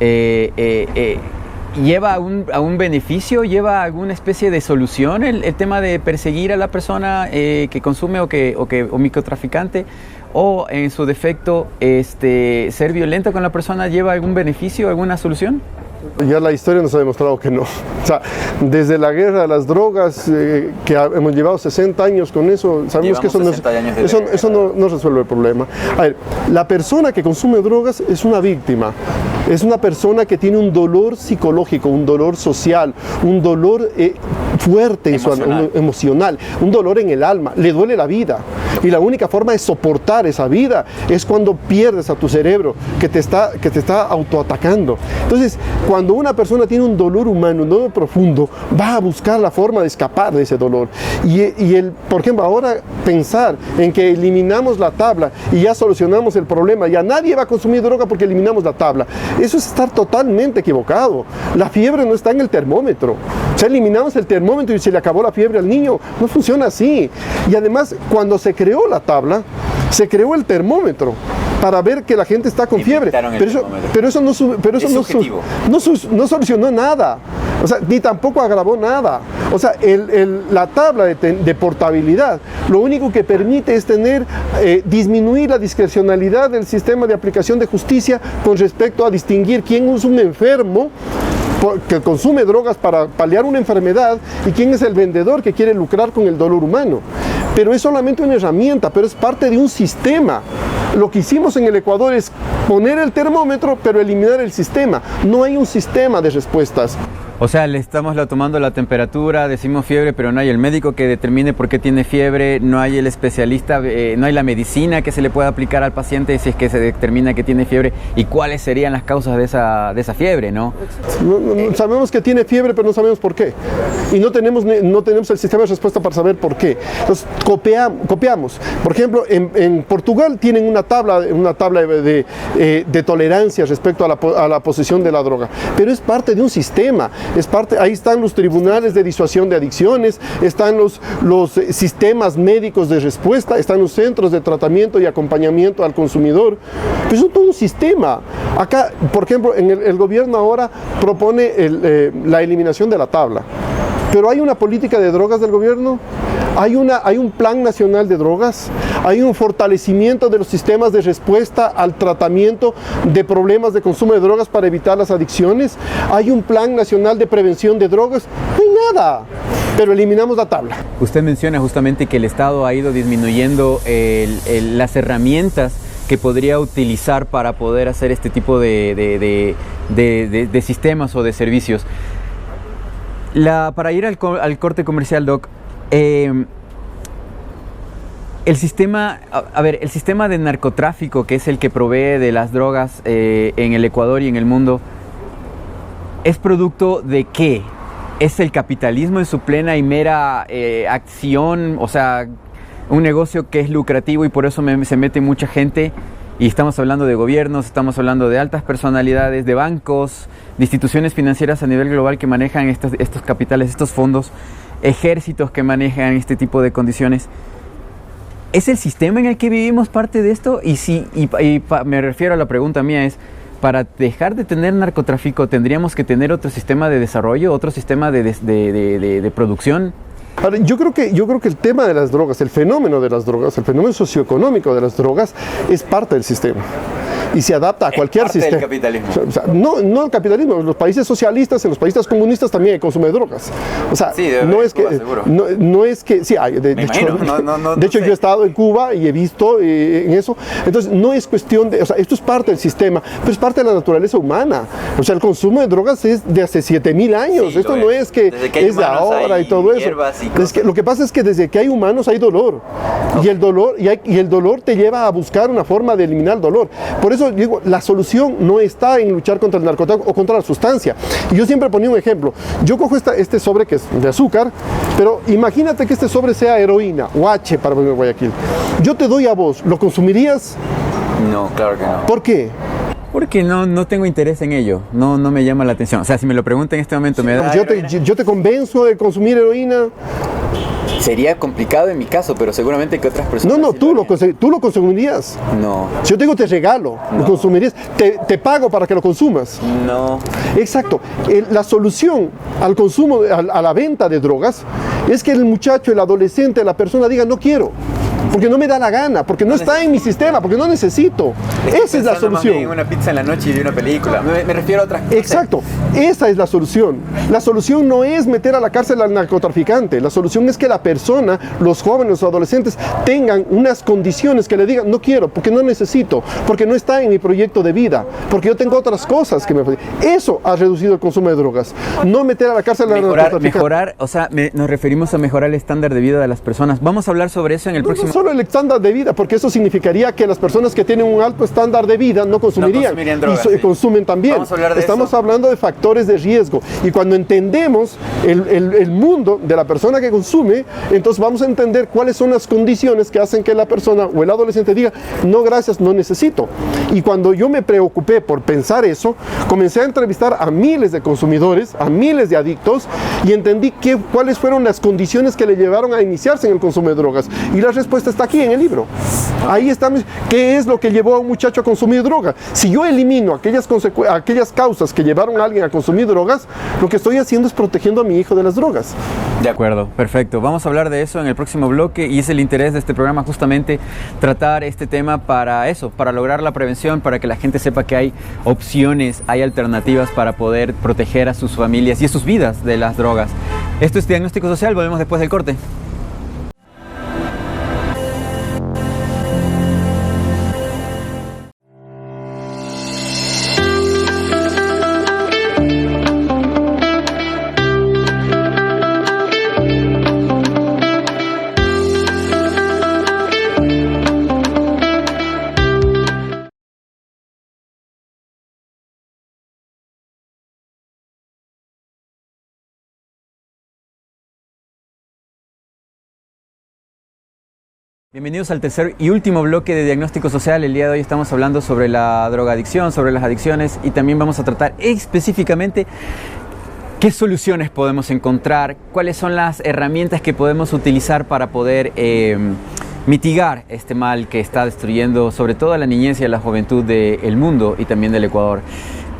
¿Lleva a un beneficio? ¿Lleva a alguna especie de solución el tema de perseguir a la persona que consume o microtraficante? ¿O en su defecto ser violento con la persona lleva algún beneficio, alguna solución? Ya la historia nos ha demostrado que no. O sea, desde la guerra de las drogas, que hemos llevado 60 años con eso, sabemos que eso no resuelve el problema. A ver, la persona que consume drogas es una víctima, es una persona que tiene un dolor psicológico, un dolor social, un dolor fuerte, emocional, un dolor en el alma, le duele la vida. Y la única forma de soportar esa vida es cuando pierdes a tu cerebro, que te está autoatacando. Entonces, cuando una persona tiene un dolor humano, un dolor profundo, va a buscar la forma de escapar de ese dolor. Por ejemplo, ahora pensar en que eliminamos la tabla y ya solucionamos el problema, ya nadie va a consumir droga porque eliminamos la tabla, eso es estar totalmente equivocado. La fiebre no está en el termómetro. O sea, eliminamos el termómetro y se le acabó la fiebre al niño. No funciona así. Y además, cuando se creó la tabla, se creó el termómetro. para ver que la gente está con fiebre. Pero eso no solucionó nada. O sea, ni tampoco agravó nada. O sea, la tabla de portabilidad lo único que permite es disminuir la discrecionalidad del sistema de aplicación de justicia con respecto a distinguir quién es un enfermo que consume drogas para paliar una enfermedad y quién es el vendedor que quiere lucrar con el dolor humano. Pero es solamente una herramienta, pero es parte de un sistema. Lo que hicimos en el Ecuador es poner el termómetro, pero eliminar el sistema. No hay un sistema de respuestas. O sea, le estamos tomando la temperatura, decimos fiebre, pero no hay el médico que determine por qué tiene fiebre, no hay el especialista, no hay la medicina que se le pueda aplicar al paciente si es que se determina que tiene fiebre y cuáles serían las causas de esa fiebre, ¿no? Sabemos que tiene fiebre, pero no sabemos por qué. Y no tenemos el sistema de respuesta para saber por qué. Entonces, copiamos. Por ejemplo, en Portugal tienen una tabla de tolerancia respecto a la posesión de la droga, pero es parte de un sistema. Ahí están los tribunales de disuasión de adicciones, están los sistemas médicos de respuesta, están los centros de tratamiento y acompañamiento al consumidor. Pues es todo un sistema. Acá, por ejemplo, el gobierno ahora propone la eliminación de la tabla. Pero hay una política de drogas del gobierno, hay un plan nacional de drogas, hay un fortalecimiento de los sistemas de respuesta al tratamiento de problemas de consumo de drogas para evitar las adicciones, hay un plan nacional de prevención de drogas, no hay nada. Pero eliminamos la tabla. Usted menciona justamente que el Estado ha ido disminuyendo las herramientas que podría utilizar para poder hacer este tipo de sistemas o de servicios. Para ir al corte comercial, Doc, el sistema de narcotráfico, que es el que provee de las drogas en el Ecuador y en el mundo, ¿es producto de qué? ¿Es el capitalismo en su plena y mera acción? O sea, un negocio que es lucrativo y por eso se mete mucha gente. Y estamos hablando de gobiernos, estamos hablando de altas personalidades, de bancos, de instituciones financieras a nivel global que manejan estos capitales, estos fondos, ejércitos que manejan este tipo de condiciones. ¿Es el sistema en el que vivimos parte de esto? Me refiero a la pregunta mía es, para dejar de tener narcotráfico, ¿tendríamos que tener otro sistema de desarrollo, otro sistema de producción? Ahora, yo creo que el tema de las drogas, el fenómeno de las drogas, el fenómeno socioeconómico de las drogas es parte del sistema y se adapta a cualquier sistema. Del capitalismo. O sea, no el capitalismo, en los países socialistas, en los países comunistas también hay consumo de drogas. O sea, sí, no es que sí hay. De hecho, yo he estado en Cuba y he visto en eso. Entonces, no es cuestión de, o sea, esto es parte del sistema, pero es parte de la naturaleza humana. O sea, el consumo de drogas es de hace 7.000 años. Sí, esto no es que es de ahora y todo eso. Lo que pasa es que desde que hay humanos hay dolor. Okay. Y el dolor te lleva a buscar una forma de eliminar el dolor. Por eso digo, la solución no está en luchar contra el narcotráfico o contra la sustancia. Y yo siempre ponía un ejemplo. Yo cojo este sobre que es de azúcar, pero imagínate que este sobre sea heroína o H para Guayaquil. Yo te doy a vos, ¿lo consumirías? No, claro que no. ¿Por qué? Porque no tengo interés en ello, no me llama la atención. O sea, si me lo preguntan en este momento, me da... Yo te convenzo de consumir heroína. Sería complicado en mi caso, pero seguramente que otras personas... No, tú lo consumirías. No. Si yo te digo te regalo, lo consumirías. Te pago para que lo consumas. No. Exacto. La solución al consumo, a la venta de drogas, es que el muchacho, el adolescente, la persona diga no quiero. Porque no me da la gana, porque no está en mi sistema, porque no necesito. Esa es la solución. Más bien una pizza en la noche y de una película. Me refiero a otras cosas. Exacto. Esa es la solución. La solución no es meter a la cárcel al narcotraficante. La solución es que la persona, los jóvenes, los adolescentes, tengan unas condiciones que le digan, no quiero, porque no necesito, porque no está en mi proyecto de vida, porque yo tengo otras cosas que me... Eso ha reducido el consumo de drogas. No meter a la cárcel al narcotraficante. Mejorar, o sea, nos referimos a mejorar el estándar de vida de las personas. Vamos a hablar sobre eso en el próximo... No solo el estándar de vida, porque eso significaría que las personas que tienen un alto estándar de vida no consumirían drogas, y consumen también. Estamos hablando de factores de riesgo y cuando entendemos el mundo de la persona que consume, entonces vamos a entender cuáles son las condiciones que hacen que la persona o el adolescente diga no gracias, no necesito. Y cuando yo me preocupé por pensar eso, comencé a entrevistar a miles de consumidores, a miles de adictos y entendí cuáles fueron las condiciones que le llevaron a iniciarse en el consumo de drogas y la respuesta respuesta está aquí en el libro. Ahí está, ¿qué es lo que llevó a un muchacho a consumir droga? Si yo elimino aquellas causas que llevaron a alguien a consumir drogas, lo que estoy haciendo es protegiendo a mi hijo de las drogas. De acuerdo, perfecto. Vamos a hablar de eso en el próximo bloque y es el interés de este programa justamente tratar este tema para eso, para lograr la prevención, para que la gente sepa que hay opciones, hay alternativas para poder proteger a sus familias y a sus vidas de las drogas. Esto es Diagnóstico Social, volvemos después del corte. Bienvenidos al tercer y último bloque de Diagnóstico Social. El día de hoy estamos hablando sobre la drogadicción, sobre las adicciones y también vamos a tratar específicamente qué soluciones podemos encontrar, cuáles son las herramientas que podemos utilizar para poder mitigar este mal que está destruyendo sobre todo a la niñez y a la juventud del mundo y también del Ecuador.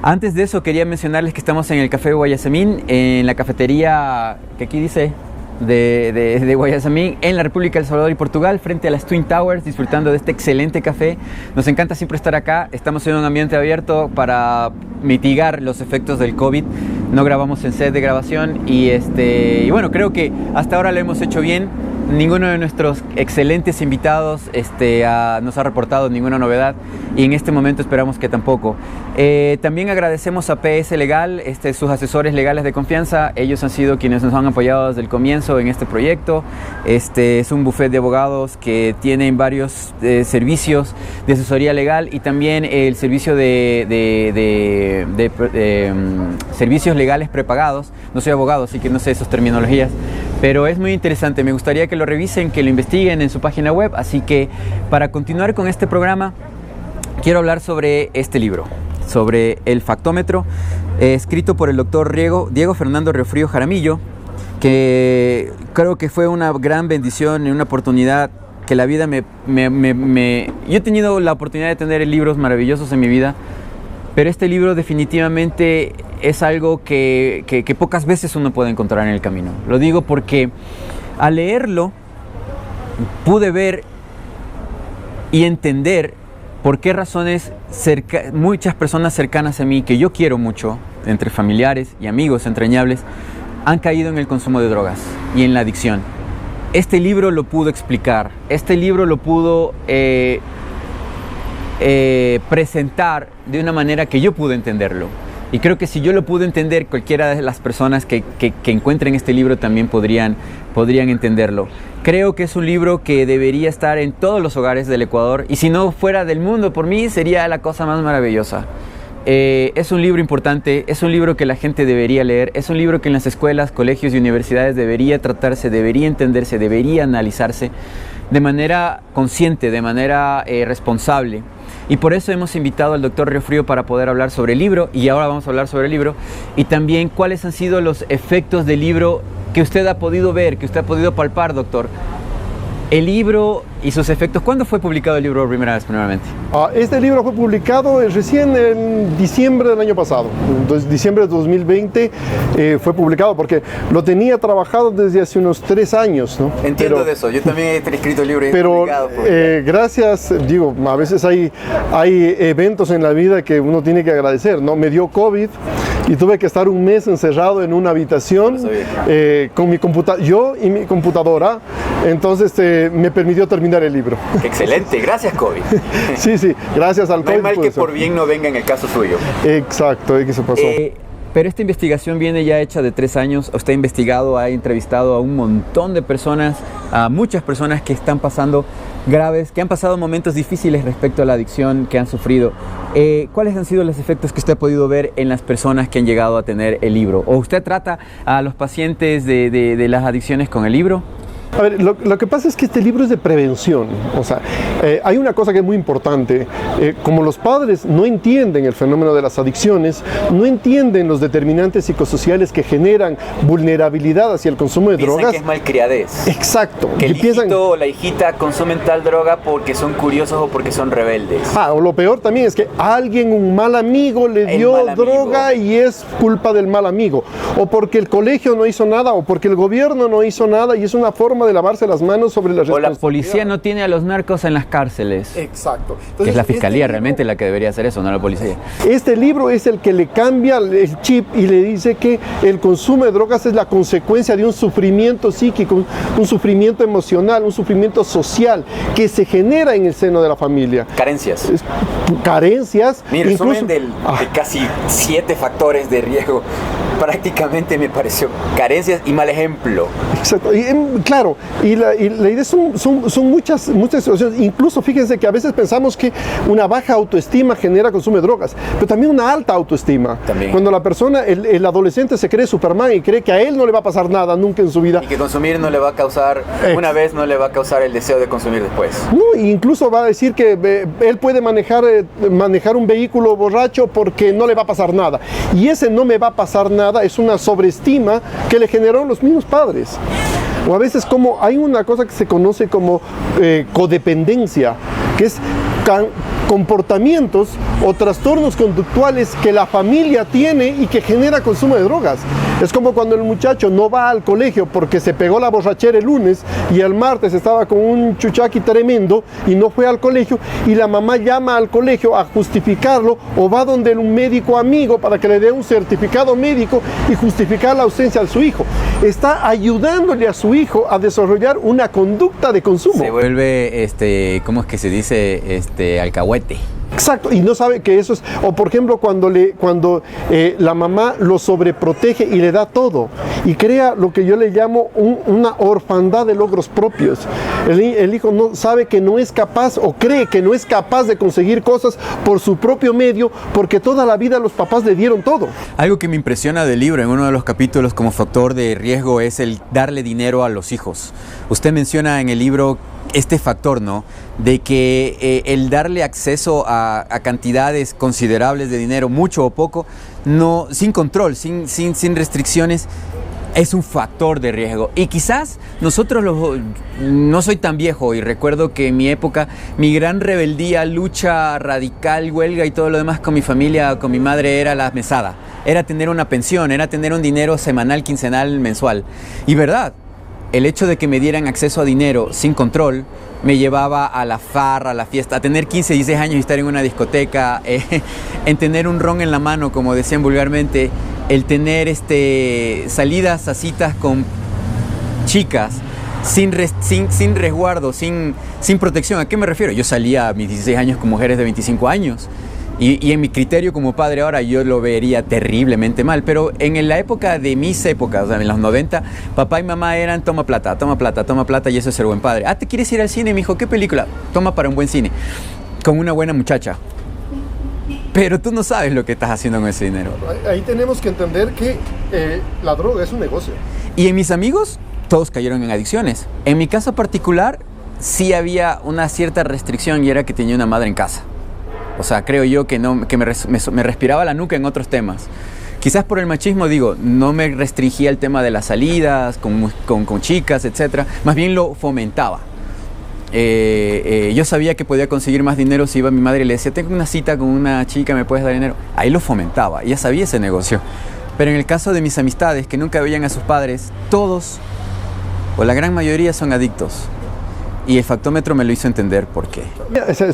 Antes de eso quería mencionarles que estamos en el Café Guayasamín, en la cafetería que aquí dice de Guayasamín, en la República de El Salvador y Portugal, frente a las Twin Towers, disfrutando de este excelente café. Nos encanta siempre estar acá, estamos en un ambiente abierto para mitigar los efectos del COVID. No grabamos en set de grabación y bueno, creo que hasta ahora lo hemos hecho bien. Ninguno de nuestros excelentes invitados nos ha reportado ninguna novedad y en este momento esperamos que tampoco. También agradecemos a PS Legal, sus asesores legales de confianza. Ellos han sido quienes nos han apoyado desde el comienzo en este proyecto. Es un buffet de abogados que tienen varios servicios de asesoría legal y también el servicio de servicios legales prepagados. No soy abogado, así que no sé esas terminologías, pero es muy interesante. Me gustaría que lo revisen, que lo investiguen en su página web. Así que para continuar con este programa, quiero hablar sobre este libro, sobre El Factómetro, escrito por el doctor Diego Fernando Riofrío Jaramillo, que creo que fue una gran bendición y una oportunidad que la vida Yo he tenido la oportunidad de tener libros maravillosos en mi vida, pero este libro definitivamente es algo que pocas veces uno puede encontrar en el camino. Lo digo porque al leerlo pude ver y entender por qué razones muchas personas cercanas a mí, que yo quiero mucho, entre familiares y amigos entrañables, han caído en el consumo de drogas y en la adicción. Este libro lo pudo explicar, este libro lo pudo presentar de una manera que yo pude entenderlo. Y creo que si yo lo pude entender, cualquiera de las personas que encuentren este libro también podrían entenderlo. Creo que es un libro que debería estar en todos los hogares del Ecuador, y si no fuera del mundo, por mí sería la cosa más maravillosa. Es un libro importante, es un libro que la gente debería leer, es un libro que en las escuelas, colegios y universidades debería tratarse, debería entenderse, debería analizarse de manera consciente, de manera responsable. Y por eso hemos invitado al doctor Riofrío para poder hablar sobre el libro, y ahora vamos a hablar sobre el libro, y también cuáles han sido los efectos del libro que usted ha podido ver, que usted ha podido palpar, doctor. El libro y sus efectos. ¿Cuándo fue publicado el libro por primera vez, primeramente? Este libro fue publicado recién en diciembre del año pasado. Entonces, diciembre de 2020 fue publicado, porque lo tenía trabajado desde hace unos 3 años, ¿no? Entiendo de eso. Yo también he escrito el libro y pero publicado. Gracias, digo, a veces hay eventos en la vida que uno tiene que agradecer, ¿no? Me dio COVID y tuve que estar un mes encerrado en una habitación con mi yo y mi computadora. Entonces me permitió terminar el libro. Excelente, gracias COVID. Sí, gracias al COVID. No hay mal que por bien no venga en el caso suyo. Exacto, eso pasó. Pero esta investigación viene ya hecha de 3 años. Usted ha investigado, ha entrevistado a un montón de personas, a muchas personas que están pasando graves, que han pasado momentos difíciles respecto a la adicción, que han sufrido. ¿Cuáles han sido los efectos que usted ha podido ver en las personas que han llegado a tener el libro? ¿O usted trata a los pacientes de las adicciones con el libro? A ver, lo que pasa es que este libro es de prevención. O sea, hay una cosa que es muy importante. Como los padres no entienden el fenómeno de las adicciones, no entienden los determinantes psicosociales que generan vulnerabilidad hacia el consumo de drogas. Que es malcriadez. Exacto. Que el hijito o la hijita consumen tal droga porque son curiosos o porque son rebeldes. O lo peor también es que alguien, un mal amigo, le dio droga y es culpa del mal amigo. O porque el colegio no hizo nada, o porque el gobierno no hizo nada, y es una forma de lavarse las manos sobre la responsabilidad. O la policía no tiene a los narcos en las cárceles. Exacto. Entonces, que es la fiscalía realmente la que debería hacer eso, no la policía. Este libro es el que le cambia el chip y le dice que el consumo de drogas es la consecuencia de un sufrimiento psíquico, un sufrimiento emocional, un sufrimiento social que se genera en el seno de la familia. Carencias. Carencias. Mi resumen de casi 7 factores de riesgo prácticamente me pareció carencias y mal ejemplo. Exacto, y, claro, y la idea son muchas situaciones. Incluso fíjense que a veces pensamos que una baja autoestima genera consumo de drogas, pero también una alta autoestima. También. Cuando la persona, el adolescente se cree Superman y cree que a él no le va a pasar nada nunca en su vida. Y que consumir no le va a causar, una vez no le va a causar el deseo de consumir después. No, incluso va a decir que él puede manejar un vehículo borracho porque no le va a pasar nada. Y ese no me va a pasar nada es una sobreestima que le generaron los mismos padres. O a veces como hay una cosa que se conoce como codependencia, que es comportamientos o trastornos conductuales que la familia tiene y que genera consumo de drogas. Es como cuando el muchacho no va al colegio porque se pegó la borrachera el lunes y el martes estaba con un chuchaqui tremendo y no fue al colegio, y la mamá llama al colegio a justificarlo, o va donde un médico amigo para que le dé un certificado médico y justificar la ausencia de su hijo. Está ayudándole a su hijo a desarrollar una conducta de consumo. Se vuelve, ¿cómo es que se dice? Alcahuete. Exacto, y no sabe que eso es, o por ejemplo cuando la mamá lo sobreprotege y le da todo y crea lo que yo le llamo una orfandad de logros propios. El hijo no sabe que no es capaz, o cree que no es capaz de conseguir cosas por su propio medio, porque toda la vida los papás le dieron todo. Algo que me impresiona del libro en uno de los capítulos como factor de riesgo es el darle dinero a los hijos. Usted menciona en el libro este factor, ¿no? De que el darle acceso a cantidades considerables de dinero, mucho o poco, no, sin control, sin restricciones, es un factor de riesgo. Y quizás nosotros, no soy tan viejo, y recuerdo que en mi época, mi gran rebeldía, lucha radical, huelga y todo lo demás con mi familia, con mi madre, era la mesada. Era tener una pensión, era tener un dinero semanal, quincenal, mensual. Y verdad, el hecho de que me dieran acceso a dinero sin control me llevaba a la farra, a la fiesta, a tener 15, 16 años y estar en una discoteca, en tener un ron en la mano, como decían vulgarmente, el tener salidas a citas con chicas sin resguardo, sin protección. ¿A qué me refiero? Yo salía a mis 16 años con mujeres de 25 años. Y en mi criterio como padre ahora yo lo vería terriblemente mal, pero en la época de mis épocas, o sea, en los 90, papá y mamá eran toma plata, y eso es ser buen padre. ¿Te quieres ir al cine, mijo? ¿Qué película? Toma para un buen cine, con una buena muchacha. Pero tú no sabes lo que estás haciendo con ese dinero. Ahí tenemos que entender que la droga es un negocio. Y en mis amigos, todos cayeron en adicciones. En mi caso particular, sí había una cierta restricción, y era que tenía una madre en casa. O sea, creo yo que me respiraba la nuca en otros temas. Quizás por el machismo, no me restringía el tema de las salidas con chicas, etc. Más bien lo fomentaba. Yo sabía que podía conseguir más dinero si iba a mi madre y le decía, tengo una cita con una chica, ¿me puedes dar dinero? Ahí lo fomentaba, ya sabía ese negocio. Pero en el caso de mis amistades que nunca veían a sus padres, todos, o la gran mayoría, son adictos. Y el factómetro me lo hizo entender por qué.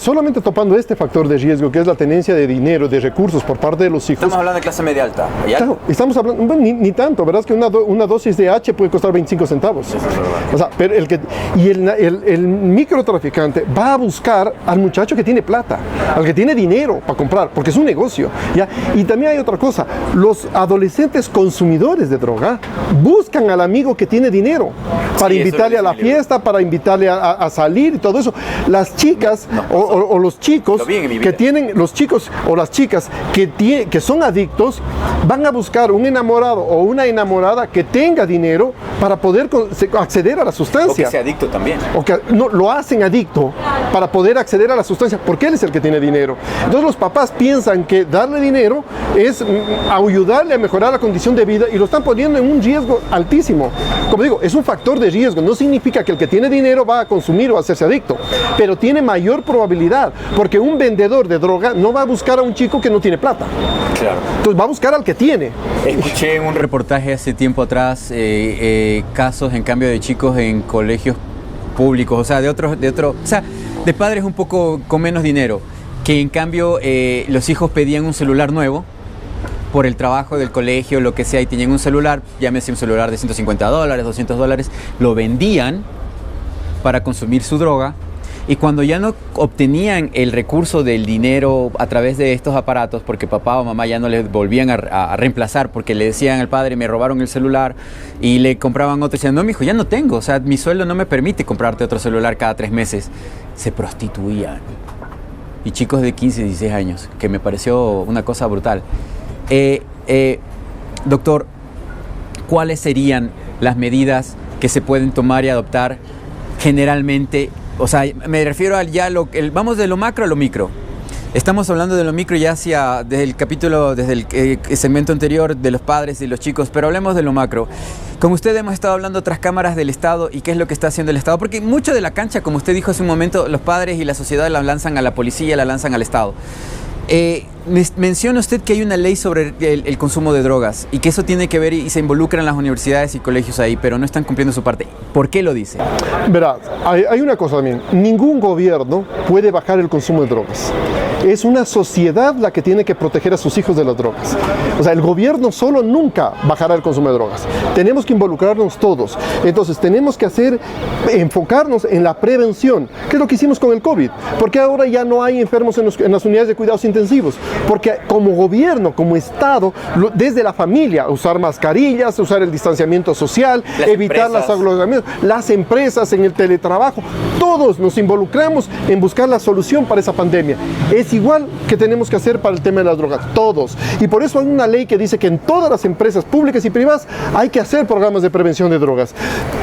Solamente topando este factor de riesgo, que es la tenencia de dinero, de recursos por parte de los hijos. Estamos hablando de clase media alta. Claro, estamos hablando, ni tanto, ¿verdad? Es que una dosis de H puede costar 25 centavos. Eso es verdad. O sea, pero el microtraficante va a buscar al muchacho que tiene plata, al que tiene dinero para comprar, porque es un negocio, ¿ya? Y también hay otra cosa, los adolescentes consumidores de droga buscan al amigo que tiene dinero para invitarle a la fiesta, para invitarle a a salir y todo eso. Las chicas o los chicos que tienen, los chicos o las chicas que son adictos, van a buscar un enamorado o una enamorada que tenga dinero para poder acceder a la sustancia. O que sea adicto también. O que no, lo hacen adicto para poder acceder a la sustancia, porque él es el que tiene dinero. Entonces los papás piensan que darle dinero es ayudarle a mejorar la condición de vida y lo están poniendo en un riesgo altísimo. Como digo, es un factor de riesgo. No significa que el que tiene dinero va a consumir o a hacerse adicto, pero tiene mayor probabilidad, porque un vendedor de droga no va a buscar a un chico que no tiene plata. Claro. Entonces va a buscar al que tiene. Escuché en un reportaje hace tiempo atrás casos en cambio de chicos en colegios públicos, o sea, de padres un poco con menos dinero, que en cambio los hijos pedían un celular nuevo por el trabajo del colegio, lo que sea, y tenían un celular, llámese un celular de $150, $200, lo vendían para consumir su droga. Y cuando ya no obtenían el recurso del dinero a través de estos aparatos, porque papá o mamá ya no les volvían a reemplazar, porque le decían al padre, me robaron el celular, y le compraban otro, y decían, no, mijo, ya no tengo, o sea, mi sueldo no me permite comprarte otro celular cada 3 meses. Se prostituían. Y chicos de 15, 16 años, que me pareció una cosa brutal. Doctor, ¿cuáles serían las medidas que se pueden tomar y adoptar generalmente? O sea, me refiero al vamos de lo macro a lo micro. Estamos hablando de lo micro ya desde el segmento anterior de los padres y los chicos, pero hablemos de lo macro. Con usted hemos estado hablando otras cámaras del Estado y qué es lo que está haciendo el Estado, porque mucho de la cancha, como usted dijo hace un momento, los padres y la sociedad la lanzan a la policía, la lanzan al Estado. Menciona usted que hay una ley sobre el consumo de drogas y que eso tiene que ver y se involucran las universidades y colegios ahí, pero no están cumpliendo su parte. ¿Por qué lo dice? Verá, hay una cosa también. Ningún gobierno puede bajar el consumo de drogas. Es una sociedad la que tiene que proteger a sus hijos de las drogas. O sea, el gobierno solo nunca bajará el consumo de drogas. Tenemos que involucrarnos todos. Entonces, tenemos que enfocarnos en la prevención, que es lo que hicimos con el COVID. Porque ahora ya no hay enfermos en las unidades de cuidados intensivos. Porque como gobierno, como Estado, desde la familia, usar mascarillas, usar el distanciamiento social, evitar las aglomeraciones, las empresas en el teletrabajo, todos nos involucramos en buscar la solución para esa pandemia. Es igual que tenemos que hacer para el tema de las drogas, todos. Y por eso hay una ley que dice que en todas las empresas públicas y privadas hay que hacer programas de prevención de drogas.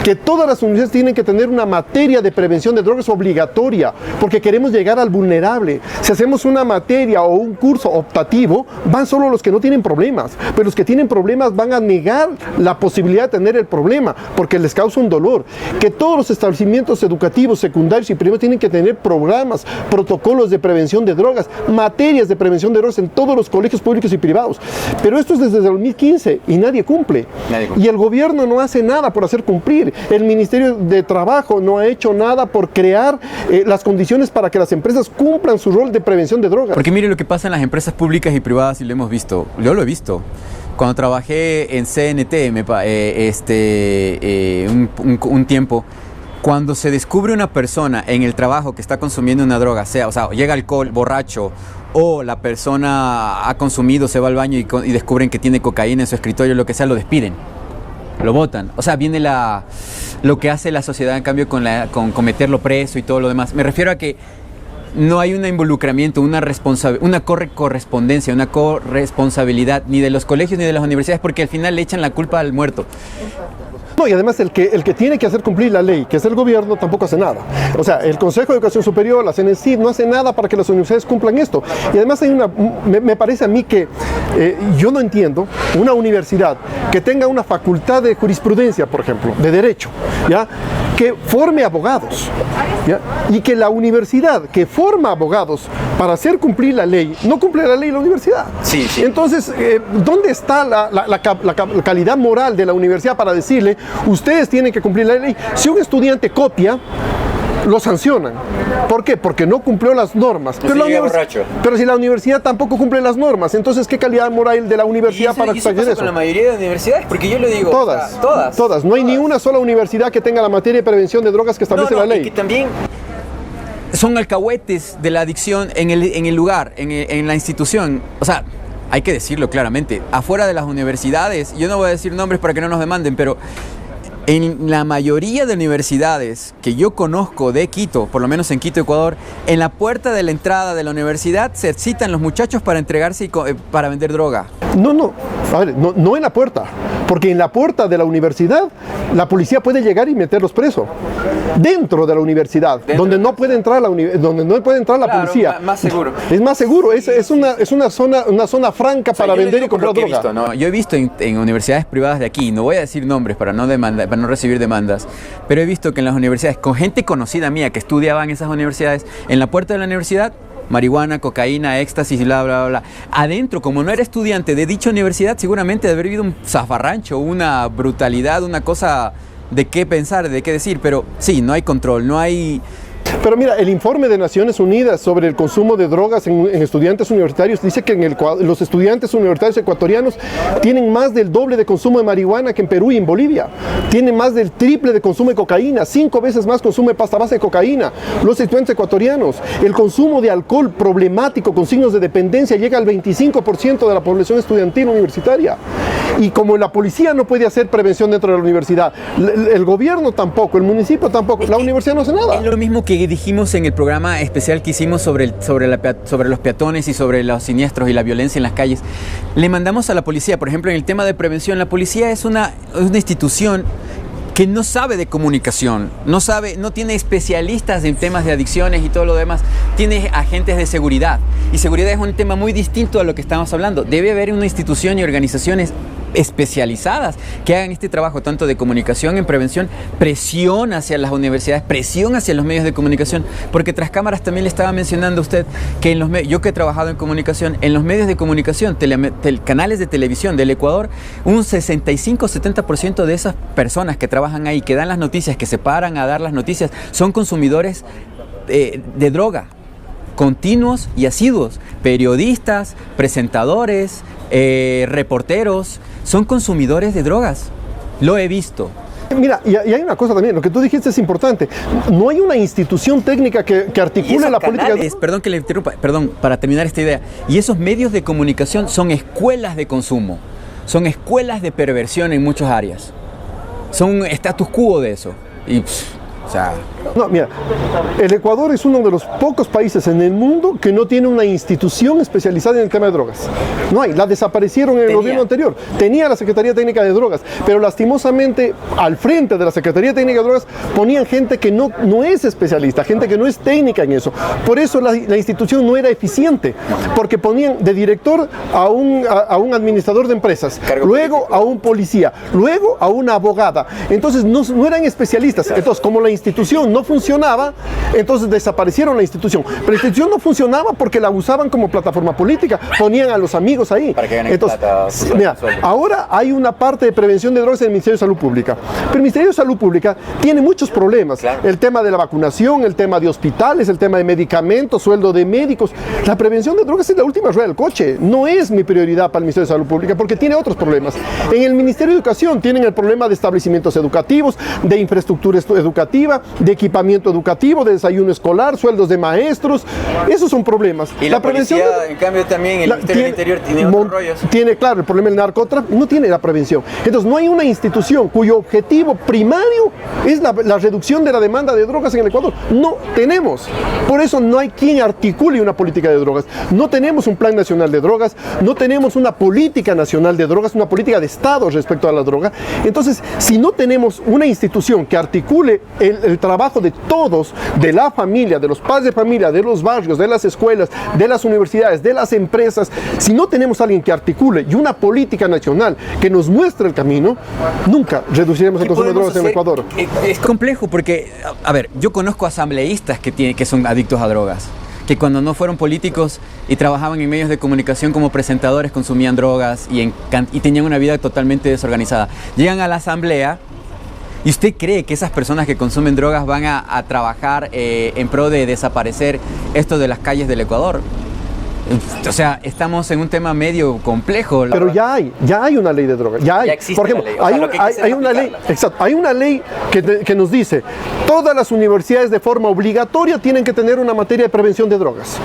Que todas las universidades tienen que tener una materia de prevención de drogas obligatoria, porque queremos llegar al vulnerable. Si hacemos una materia o un curso optativo, van solo los que no tienen problemas, pero los que tienen problemas van a negar la posibilidad de tener el problema, porque les causa un dolor. Que todos los establecimientos educativos, secundarios y privados tienen que tener programas, protocolos de prevención de drogas, materias de prevención de drogas en todos los colegios públicos y privados. Pero esto es desde el 2015 y nadie cumple. Y el gobierno no hace nada por hacer cumplir. El Ministerio de Trabajo no ha hecho nada por crear las condiciones para que las empresas cumplan su rol de prevención de drogas. Porque mire lo que pasa en las empresas públicas y privadas y lo hemos visto. Yo lo he visto. Cuando trabajé en CNT un tiempo, cuando se descubre una persona en el trabajo que está consumiendo una droga, o sea, llega alcohol, borracho, o la persona ha consumido, se va al baño y descubren que tiene cocaína en su escritorio, lo que sea, lo despiden, lo botan. O sea, viene lo que hace la sociedad en cambio con meterlo preso y todo lo demás. Me refiero a que no hay un involucramiento, una correspondencia, una corresponsabilidad ni de los colegios ni de las universidades, porque al final le echan la culpa al muerto. No, y además el que tiene que hacer cumplir la ley, que es el gobierno, tampoco hace nada. O sea, el Consejo de Educación Superior, la CNESID, no hace nada para que las universidades cumplan esto. Y además me parece a mí que yo no entiendo una universidad que tenga una facultad de jurisprudencia, por ejemplo, de derecho, ¿ya?, que forme abogados, ¿ya?, y que la universidad que forma abogados para hacer cumplir la ley, no cumple la ley la universidad. Sí, sí. Entonces, ¿dónde está la calidad moral de la universidad para decirle, ustedes tienen que cumplir la ley? Si un estudiante copia, lo sancionan. ¿Por qué? Porque no cumplió las normas. Pero si la universidad tampoco cumple las normas, entonces ¿qué calidad moral de la universidad para hacer eso? Con la mayoría de universidades, porque yo lo digo. Todas. No hay ni una sola universidad que tenga la materia de prevención de drogas que establece la ley. Y que también son alcahuetes de la adicción en el lugar, en la institución. O sea, hay que decirlo claramente. Afuera de las universidades, yo no voy a decir nombres para que no nos demanden, pero En la mayoría de universidades que yo conozco de Quito, por lo menos en Quito, Ecuador, en la puerta de la entrada de la universidad se citan los muchachos para entregarse para vender droga. No, a ver, no en la puerta, porque en la puerta de la universidad la policía puede llegar y meterlos presos. Dentro de la universidad, donde no puede entrar la policía. Más seguro. Es más seguro, es una zona franca para vender y comprar droga. Visto, ¿no? Yo he visto en universidades privadas de aquí, no voy a decir nombres para no recibir demandas, pero he visto que en las universidades, con gente conocida mía que estudiaba en esas universidades, en la puerta de la universidad, marihuana, cocaína, éxtasis, bla, bla, bla. Adentro, como no era estudiante de dicha universidad, seguramente debe haber habido un zafarrancho, una brutalidad, una cosa de qué pensar, de qué decir, pero sí, no hay control, no hay... Pero mira, el informe de Naciones Unidas sobre el consumo de drogas en estudiantes universitarios dice que los estudiantes universitarios ecuatorianos tienen más del doble de consumo de marihuana que en Perú y en Bolivia. Tienen más del triple de consumo de cocaína, 5 veces más consumo de pasta base de cocaína. Los estudiantes ecuatorianos, el consumo de alcohol problemático con signos de dependencia llega al 25% de la población estudiantil universitaria. Y como la policía no puede hacer prevención dentro de la universidad, el gobierno tampoco, el municipio tampoco, la universidad no hace nada. Es lo mismo que dijimos en el programa especial que hicimos sobre los peatones y sobre los siniestros y la violencia en las calles. Le mandamos a la policía, por ejemplo, en el tema de prevención, la policía es una institución que no sabe de comunicación, no tiene especialistas en temas de adicciones y todo lo demás, tiene agentes de seguridad. Y seguridad es un tema muy distinto a lo que estamos hablando. Debe haber una institución y organizaciones especializadas que hagan este trabajo tanto de comunicación en prevención, presión hacia las universidades, presión hacia los medios de comunicación, porque tras cámaras también le estaba mencionando a usted que yo que he trabajado en comunicación, en los medios de comunicación, canales de televisión del Ecuador, un 65-70% de esas personas que trabajan ahí, que dan las noticias, que se paran a dar las noticias, son consumidores de droga, continuos y asiduos, periodistas, presentadores, reporteros, son consumidores de drogas. Lo he visto. Mira, y hay una cosa también, lo que tú dijiste es importante. No hay una institución técnica que articule la política. Perdón que le interrumpa, para terminar esta idea. Y esos medios de comunicación son escuelas de consumo, son escuelas de perversión en muchas áreas. Son status quo de eso. Y no, mira, el Ecuador es uno de los pocos países en el mundo que no tiene una institución especializada en el tema de drogas. No hay, la desaparecieron en el gobierno anterior. Tenía la Secretaría Técnica de Drogas, pero lastimosamente al frente de la Secretaría Técnica de Drogas ponían gente que no es especialista, gente que no es técnica en eso. Por eso la institución no era eficiente, porque ponían de director a un administrador de empresas, luego a un policía, luego a una abogada. Entonces no eran especialistas. Entonces, como la institución no funcionaba, entonces desaparecieron la institución. Pero la institución no funcionaba porque la usaban como plataforma política, ponían a los amigos ahí. Para que ganen entonces, plata, mira, ahora hay una parte de prevención de drogas en el Ministerio de Salud Pública. Pero el Ministerio de Salud Pública tiene muchos problemas. Claro. El tema de la vacunación, el tema de hospitales, el tema de medicamentos, sueldo de médicos. La prevención de drogas es la última rueda del coche. No es mi prioridad para el Ministerio de Salud Pública porque tiene otros problemas. En el Ministerio de Educación tienen el problema de establecimientos educativos, de infraestructura educativa, de equipamiento educativo, de desayuno escolar, sueldos de maestros. Esos son problemas. Y la prevención, en cambio, también el Ministerio del Interior tiene otros rollos. Tiene, claro, el problema del narcotráfico, no tiene la prevención. Entonces, no hay una institución cuyo objetivo primario es la reducción de la demanda de drogas en el Ecuador. No tenemos. Por eso no hay quien articule una política de drogas. No tenemos un plan nacional de drogas, no tenemos una política nacional de drogas, una política de Estado respecto a la droga. Entonces, si no tenemos una institución que articule el trabajo de todos, de la familia, de los padres de familia, de los barrios, de las escuelas, de las universidades, de las empresas, si no tenemos a alguien que articule y una política nacional que nos muestre el camino, nunca reduciremos el consumo de drogas en Ecuador. Es complejo porque, a ver, yo conozco asambleístas que son adictos a drogas, que cuando no fueron políticos y trabajaban en medios de comunicación como presentadores consumían drogas y tenían una vida totalmente desorganizada. Llegan a la asamblea. ¿Y usted cree que esas personas que consumen drogas van a trabajar en pro de desaparecer esto de las calles del Ecuador? O sea, estamos en un tema medio complejo. Pero ya hay una ley de drogas. Ya existe. Por ejemplo, hay una ley que nos dice: todas las universidades de forma obligatoria tienen que tener una materia de prevención de drogas.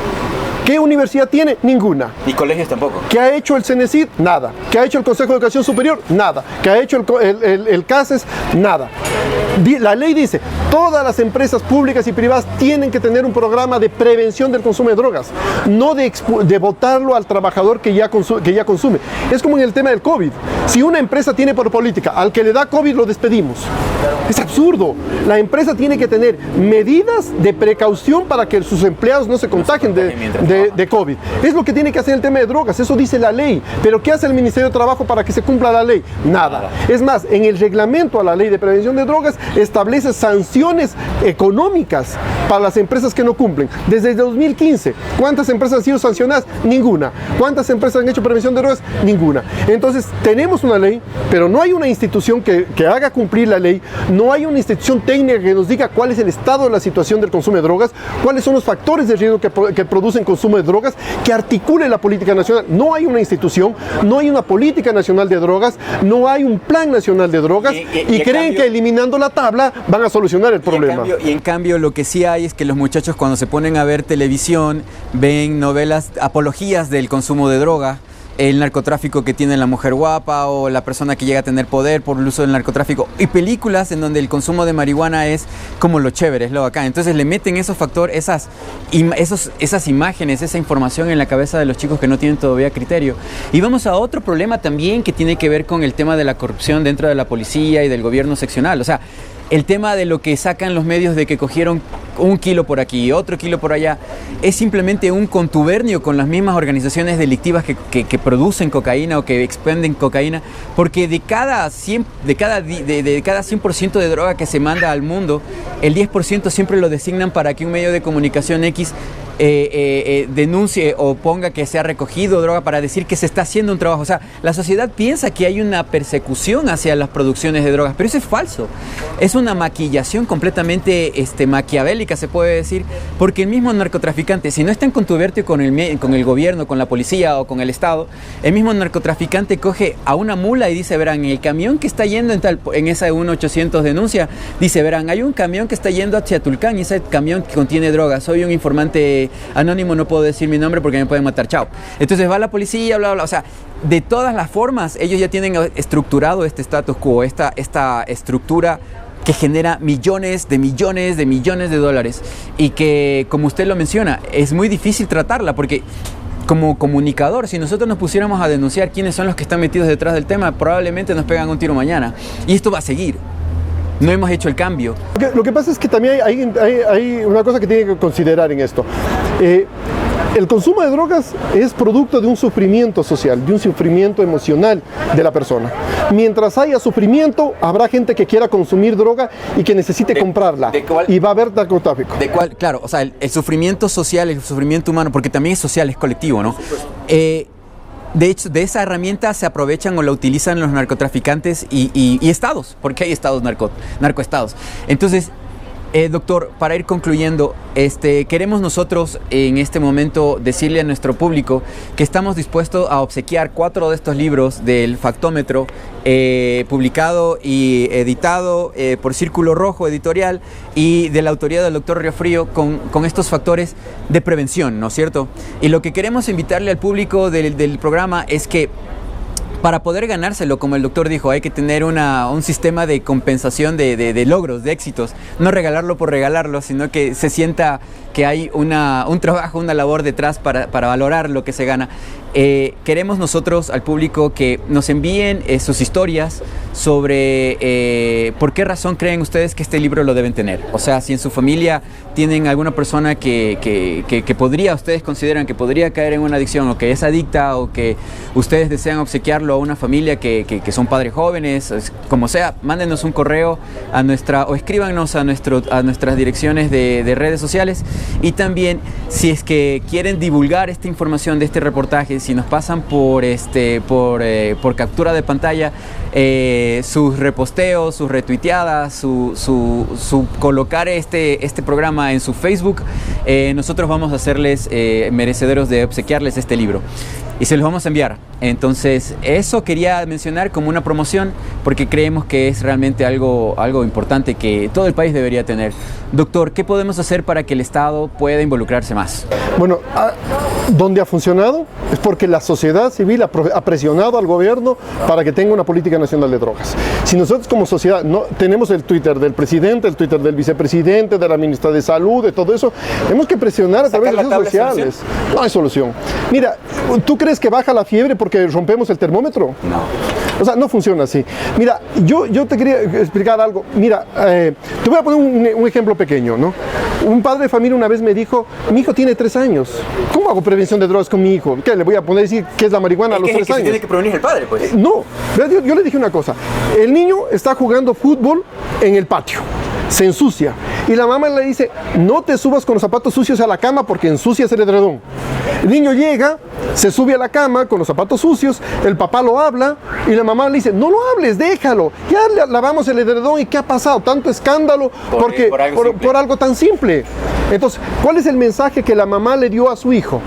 ¿Qué universidad tiene? Ninguna. ¿Y colegios tampoco? ¿Qué ha hecho el CENESID? Nada. ¿Qué ha hecho el Consejo de Educación Superior? Nada. ¿Qué ha hecho el CASES? Nada. La ley dice, todas las empresas públicas y privadas tienen que tener un programa de prevención del consumo de drogas, no de botarlo al trabajador que ya consume. Es como en el tema del COVID. Si una empresa tiene por política, al que le da COVID lo despedimos. Es absurdo. La empresa tiene que tener medidas de precaución para que sus empleados no se contagien de COVID. Es lo que tiene que hacer el tema de drogas, eso dice la ley. Pero ¿qué hace el Ministerio de Trabajo para que se cumpla la ley? Nada. Es más, en el reglamento a la ley de prevención de drogas establece sanciones económicas para las empresas que no cumplen. Desde el 2015, ¿cuántas empresas han sido sancionadas? Ninguna. ¿Cuántas empresas han hecho prevención de drogas? Ninguna. Entonces, tenemos una ley, pero no hay una institución que haga cumplir la ley, no hay una institución técnica que nos diga cuál es el estado de la situación del consumo de drogas, cuáles son los factores de riesgo que producen consumo de drogas, que articule la política nacional. No hay una institución, no hay una política nacional de drogas, no hay un plan nacional de drogas y creen que eliminando la tabla van a solucionar el problema. Y en cambio lo que sí hay es que los muchachos cuando se ponen a ver televisión ven novelas apologías del consumo de droga, el narcotráfico que tiene la mujer guapa o la persona que llega a tener poder por el uso del narcotráfico, y películas en donde el consumo de marihuana es como lo chévere, es lo bacán. Entonces le meten esos factores, esas imágenes, esa información en la cabeza de los chicos que no tienen todavía criterio. Y vamos a otro problema también que tiene que ver con el tema de la corrupción dentro de la policía y del gobierno seccional. O sea, el tema de lo que sacan los medios de que cogieron 1 kilo por aquí, otro kilo por allá, es simplemente un contubernio con las mismas organizaciones delictivas que producen cocaína o que expenden cocaína, porque de cada 100% de droga que se manda al mundo, el 10% siempre lo designan para que un medio de comunicación X denuncie o ponga que se ha recogido droga para decir que se está haciendo un trabajo. O sea, la sociedad piensa que hay una persecución hacia las producciones de drogas, pero eso es falso. Es una maquillación completamente maquiavélica, se puede decir, porque el mismo narcotraficante, si no está en contubernio con el gobierno, con la policía o con el Estado, el mismo narcotraficante coge a una mula y dice, verán, el camión que está yendo en esa 1800 denuncia, dice, verán, hay un camión que está yendo hacia Tulcán y ese camión que contiene drogas, soy un informante anónimo, no puedo decir mi nombre porque me pueden matar, chao. Entonces va la policía, bla, bla, bla. O sea, de todas las formas, ellos ya tienen estructurado este status quo, esta estructura que genera millones de dólares y que, como usted lo menciona, es muy difícil tratarla porque como comunicador, si nosotros nos pusiéramos a denunciar quiénes son los que están metidos detrás del tema, probablemente nos pegan un tiro mañana y esto va a seguir. No hemos hecho el cambio. Lo que pasa es que también hay una cosa que tiene que considerar en esto. El consumo de drogas es producto de un sufrimiento social, de un sufrimiento emocional de la persona. Mientras haya sufrimiento, habrá gente que quiera consumir droga y que necesite comprarla. Y va a haber narcotráfico. Claro, o sea, el sufrimiento social, el sufrimiento humano, porque también es social, es colectivo, ¿no? De hecho, de esa herramienta se aprovechan o la utilizan los narcotraficantes y estados, porque hay estados narcoestados. Entonces, doctor, para ir concluyendo, queremos nosotros en este momento decirle a nuestro público que estamos dispuestos a obsequiar 4 de estos libros del Factómetro, publicado y editado por Círculo Rojo Editorial y de la autoría del doctor Riofrío con estos factores de prevención, ¿no es cierto? Y lo que queremos invitarle al público del programa es que para poder ganárselo, como el doctor dijo, hay que tener un sistema de compensación de logros, de éxitos. No regalarlo por regalarlo, sino que se sienta que hay un trabajo, una labor detrás para valorar lo que se gana. Queremos nosotros al público que nos envíen sus historias sobre por qué razón creen ustedes que este libro lo deben tener. O sea, si en su familia tienen alguna persona que podría, ustedes consideran que podría caer en una adicción o que es adicta o que ustedes desean obsequiarlo a una familia que son padres jóvenes, como sea, mándenos un correo o escríbanos a nuestras direcciones de redes sociales. Y también, si es que quieren divulgar esta información de este reportaje, si nos pasan por captura de pantalla sus reposteos, sus retuiteadas, su colocar este programa en su Facebook, nosotros vamos a hacerles merecederos de obsequiarles este libro y se los vamos a enviar. Entonces, eso quería mencionar como una promoción porque creemos que es realmente algo importante que todo el país debería tener. Doctor, ¿qué podemos hacer para que el Estado Estado pueda involucrarse más? Bueno, ¿dónde ha funcionado? Es porque la sociedad civil ha presionado al gobierno para que tenga una política nacional de drogas. Si nosotros como sociedad no tenemos el Twitter del presidente, el Twitter del vicepresidente, de la ministra de Salud, de todo eso, tenemos que presionar a través de redes sociales. No hay solución. Mira, ¿tú crees que baja la fiebre porque rompemos el termómetro? No. O sea, no funciona así. Mira, yo te quería explicar algo. Mira, te voy a poner un ejemplo pequeño, ¿no? Un padre de familia una vez me dijo, mi hijo tiene 3 años. ¿Cómo hago prevención de drogas con mi hijo? ¿Qué? ¿Le voy a poner a decir qué es la marihuana a los 3 años? Tiene que prevenir el padre, pues. No. Yo le dije una cosa. El niño está jugando fútbol en el patio. Se ensucia. Y la mamá le dice, no te subas con los zapatos sucios a la cama porque ensucias el edredón. El niño llega, se sube a la cama con los zapatos sucios, el papá lo habla y la mamá le dice, no lo hables, déjalo. Ya lavamos el edredón y ¿qué ha pasado? Tanto escándalo por algo tan simple. Entonces, ¿cuál es el mensaje que la mamá le dio a su hijo?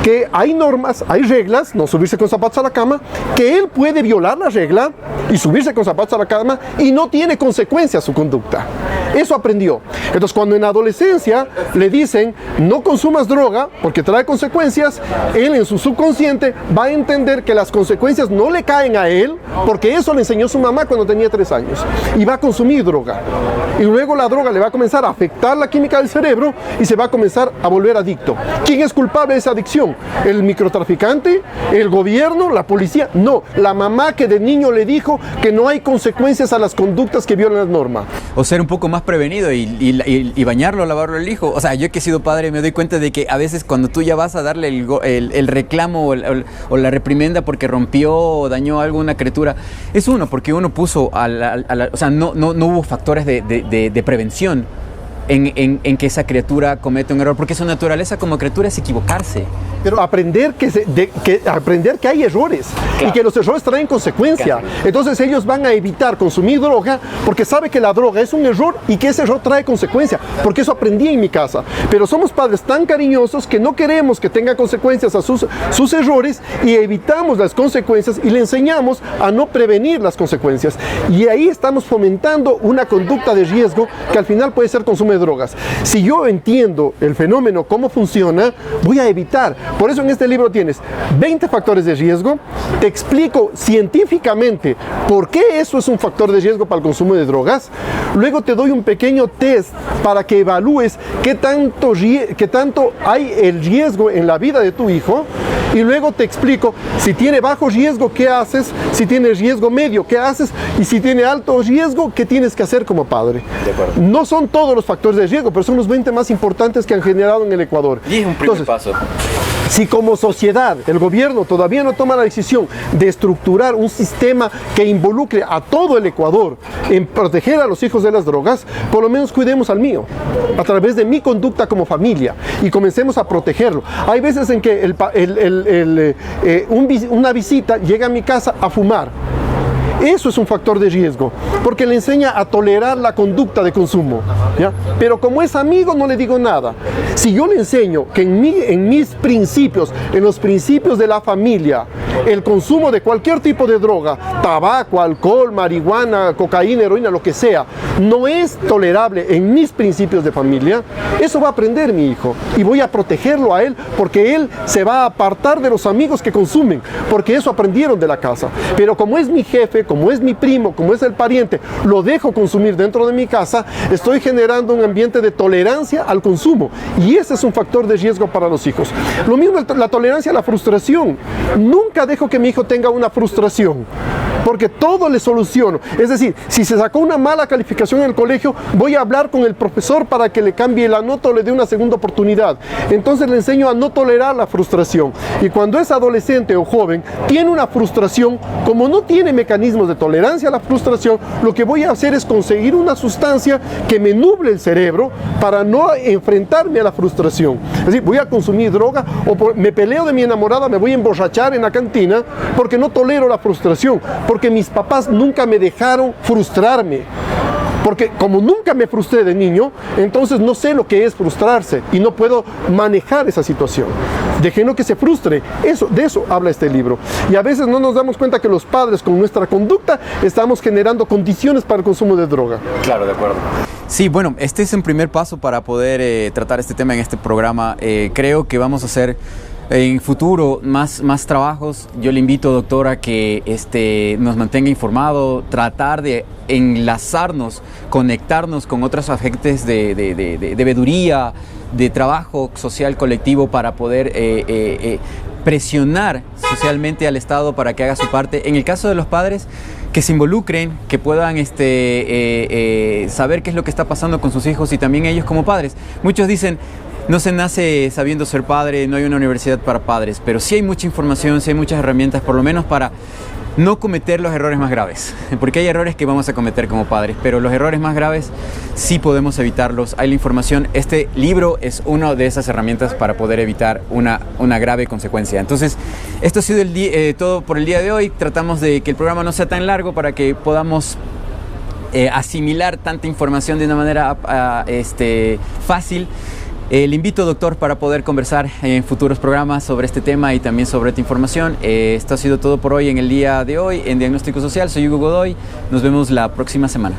Que hay normas, hay reglas, no subirse con zapatos a la cama, que él puede violar la regla y subirse con zapatos a la cama y no tiene consecuencias su conducta. Eso aprendió. Entonces, cuando en adolescencia le dicen no consumas droga porque trae consecuencias, él en su subconsciente va a entender que las consecuencias no le caen a él porque eso le enseñó su mamá cuando tenía 3 años y va a consumir droga. Y luego la droga le va a comenzar a afectar la química del cerebro y se va a comenzar a volver adicto. ¿Quién es culpable de esa adicción? ¿El microtraficante? ¿El gobierno? ¿La policía? No, la mamá que de niño le dijo que no hay consecuencias a las conductas que violan la norma. O ser un poco más prevenido y bañarlo, lavarlo al hijo. O sea, yo que he sido padre me doy cuenta de que a veces cuando tú ya vas a darle el reclamo o la reprimenda porque rompió o dañó a alguna criatura, es porque uno puso o sea, no hubo factores de prevención en que esa criatura comete un error, porque su naturaleza como criatura es equivocarse. Pero aprender que hay errores, claro, y que los errores traen consecuencia. Claro. Entonces ellos van a evitar consumir droga porque sabe que la droga es un error y que ese error trae consecuencia, porque eso aprendí en mi casa. Pero somos padres tan cariñosos que no queremos que tenga consecuencias a sus errores y evitamos las consecuencias y le enseñamos a no prevenir las consecuencias. Y ahí estamos fomentando una conducta de riesgo que al final puede ser consumo de drogas. Si yo entiendo el fenómeno, cómo funciona, voy a evitar. Por eso en este libro tienes 20 factores de riesgo, te explico científicamente por qué eso es un factor de riesgo para el consumo de drogas, luego te doy un pequeño test para que evalúes qué tanto hay el riesgo en la vida de tu hijo, y luego te explico si tiene bajo riesgo, qué haces, si tiene riesgo medio, qué haces, y si tiene alto riesgo, qué tienes que hacer como padre. De acuerdo. No son todos los factores de riesgo, pero son los 20 más importantes que han generado en el Ecuador. Y es un primer paso. Si como sociedad el gobierno todavía no toma la decisión de estructurar un sistema que involucre a todo el Ecuador en proteger a los hijos de las drogas, por lo menos cuidemos al mío a través de mi conducta como familia y comencemos a protegerlo. Hay veces en que una visita llega a mi casa a fumar. Eso es un factor de riesgo, porque le enseña a tolerar la conducta de consumo, ¿ya? Pero como es amigo no le digo nada. Si yo le enseño que en mis principios, en los principios de la familia, el consumo de cualquier tipo de droga, tabaco, alcohol, marihuana, cocaína, heroína, lo que sea, no es tolerable en mis principios de familia, eso va a aprender mi hijo y voy a protegerlo a él porque él se va a apartar de los amigos que consumen, porque eso aprendieron de la casa. Pero como es mi jefe, como es mi primo, como es el pariente, lo dejo consumir dentro de mi casa, estoy generando un ambiente de tolerancia al consumo y ese es un factor de riesgo para los hijos. Lo mismo la tolerancia a la frustración. Nunca dejo que mi hijo tenga una frustración, porque todo le soluciono. Es decir, si se sacó una mala calificación en el colegio, voy a hablar con el profesor para que le cambie la nota o le dé una segunda oportunidad. Entonces le enseño a no tolerar la frustración. Y cuando es adolescente o joven, tiene una frustración, como no tiene mecanismos de tolerancia a la frustración, lo que voy a hacer es conseguir una sustancia que me nuble el cerebro para no enfrentarme a la frustración. Es decir, voy a consumir droga o me peleo de mi enamorada, me voy a emborrachar en la cantina porque no tolero la frustración, porque mis papás nunca me dejaron frustrarme. Porque como nunca me frustré de niño, entonces no sé lo que es frustrarse y no puedo manejar esa situación. Déjenlo que se frustre. De eso habla este libro. Y a veces no nos damos cuenta que los padres, con nuestra conducta, estamos generando condiciones para el consumo de droga. Claro, de acuerdo. Sí, bueno, este es un primer paso para poder tratar este tema en este programa. Creo que vamos a hacer en futuro más trabajos. Yo le invito, doctor, a que nos mantenga informado, tratar de enlazarnos, conectarnos con otros agentes de veeduría, de trabajo social colectivo para poder presionar socialmente al Estado para que haga su parte. En el caso de los padres, que se involucren, que puedan saber qué es lo que está pasando con sus hijos y también ellos como padres. Muchos dicen, no se nace sabiendo ser padre, no hay una universidad para padres, pero sí hay mucha información, sí hay muchas herramientas, por lo menos para no cometer los errores más graves, porque hay errores que vamos a cometer como padres, pero los errores más graves sí podemos evitarlos. Hay la información. Este libro es una de esas herramientas para poder evitar una grave consecuencia. Entonces, esto ha sido todo por el día de hoy. Tratamos de que el programa no sea tan largo para que podamos asimilar tanta información de una manera fácil. Le invito, doctor, para poder conversar en futuros programas sobre este tema y también sobre esta información. Esto ha sido todo por hoy en el día de hoy en Diagnóstico Social. Soy Hugo Godoy. Nos vemos la próxima semana.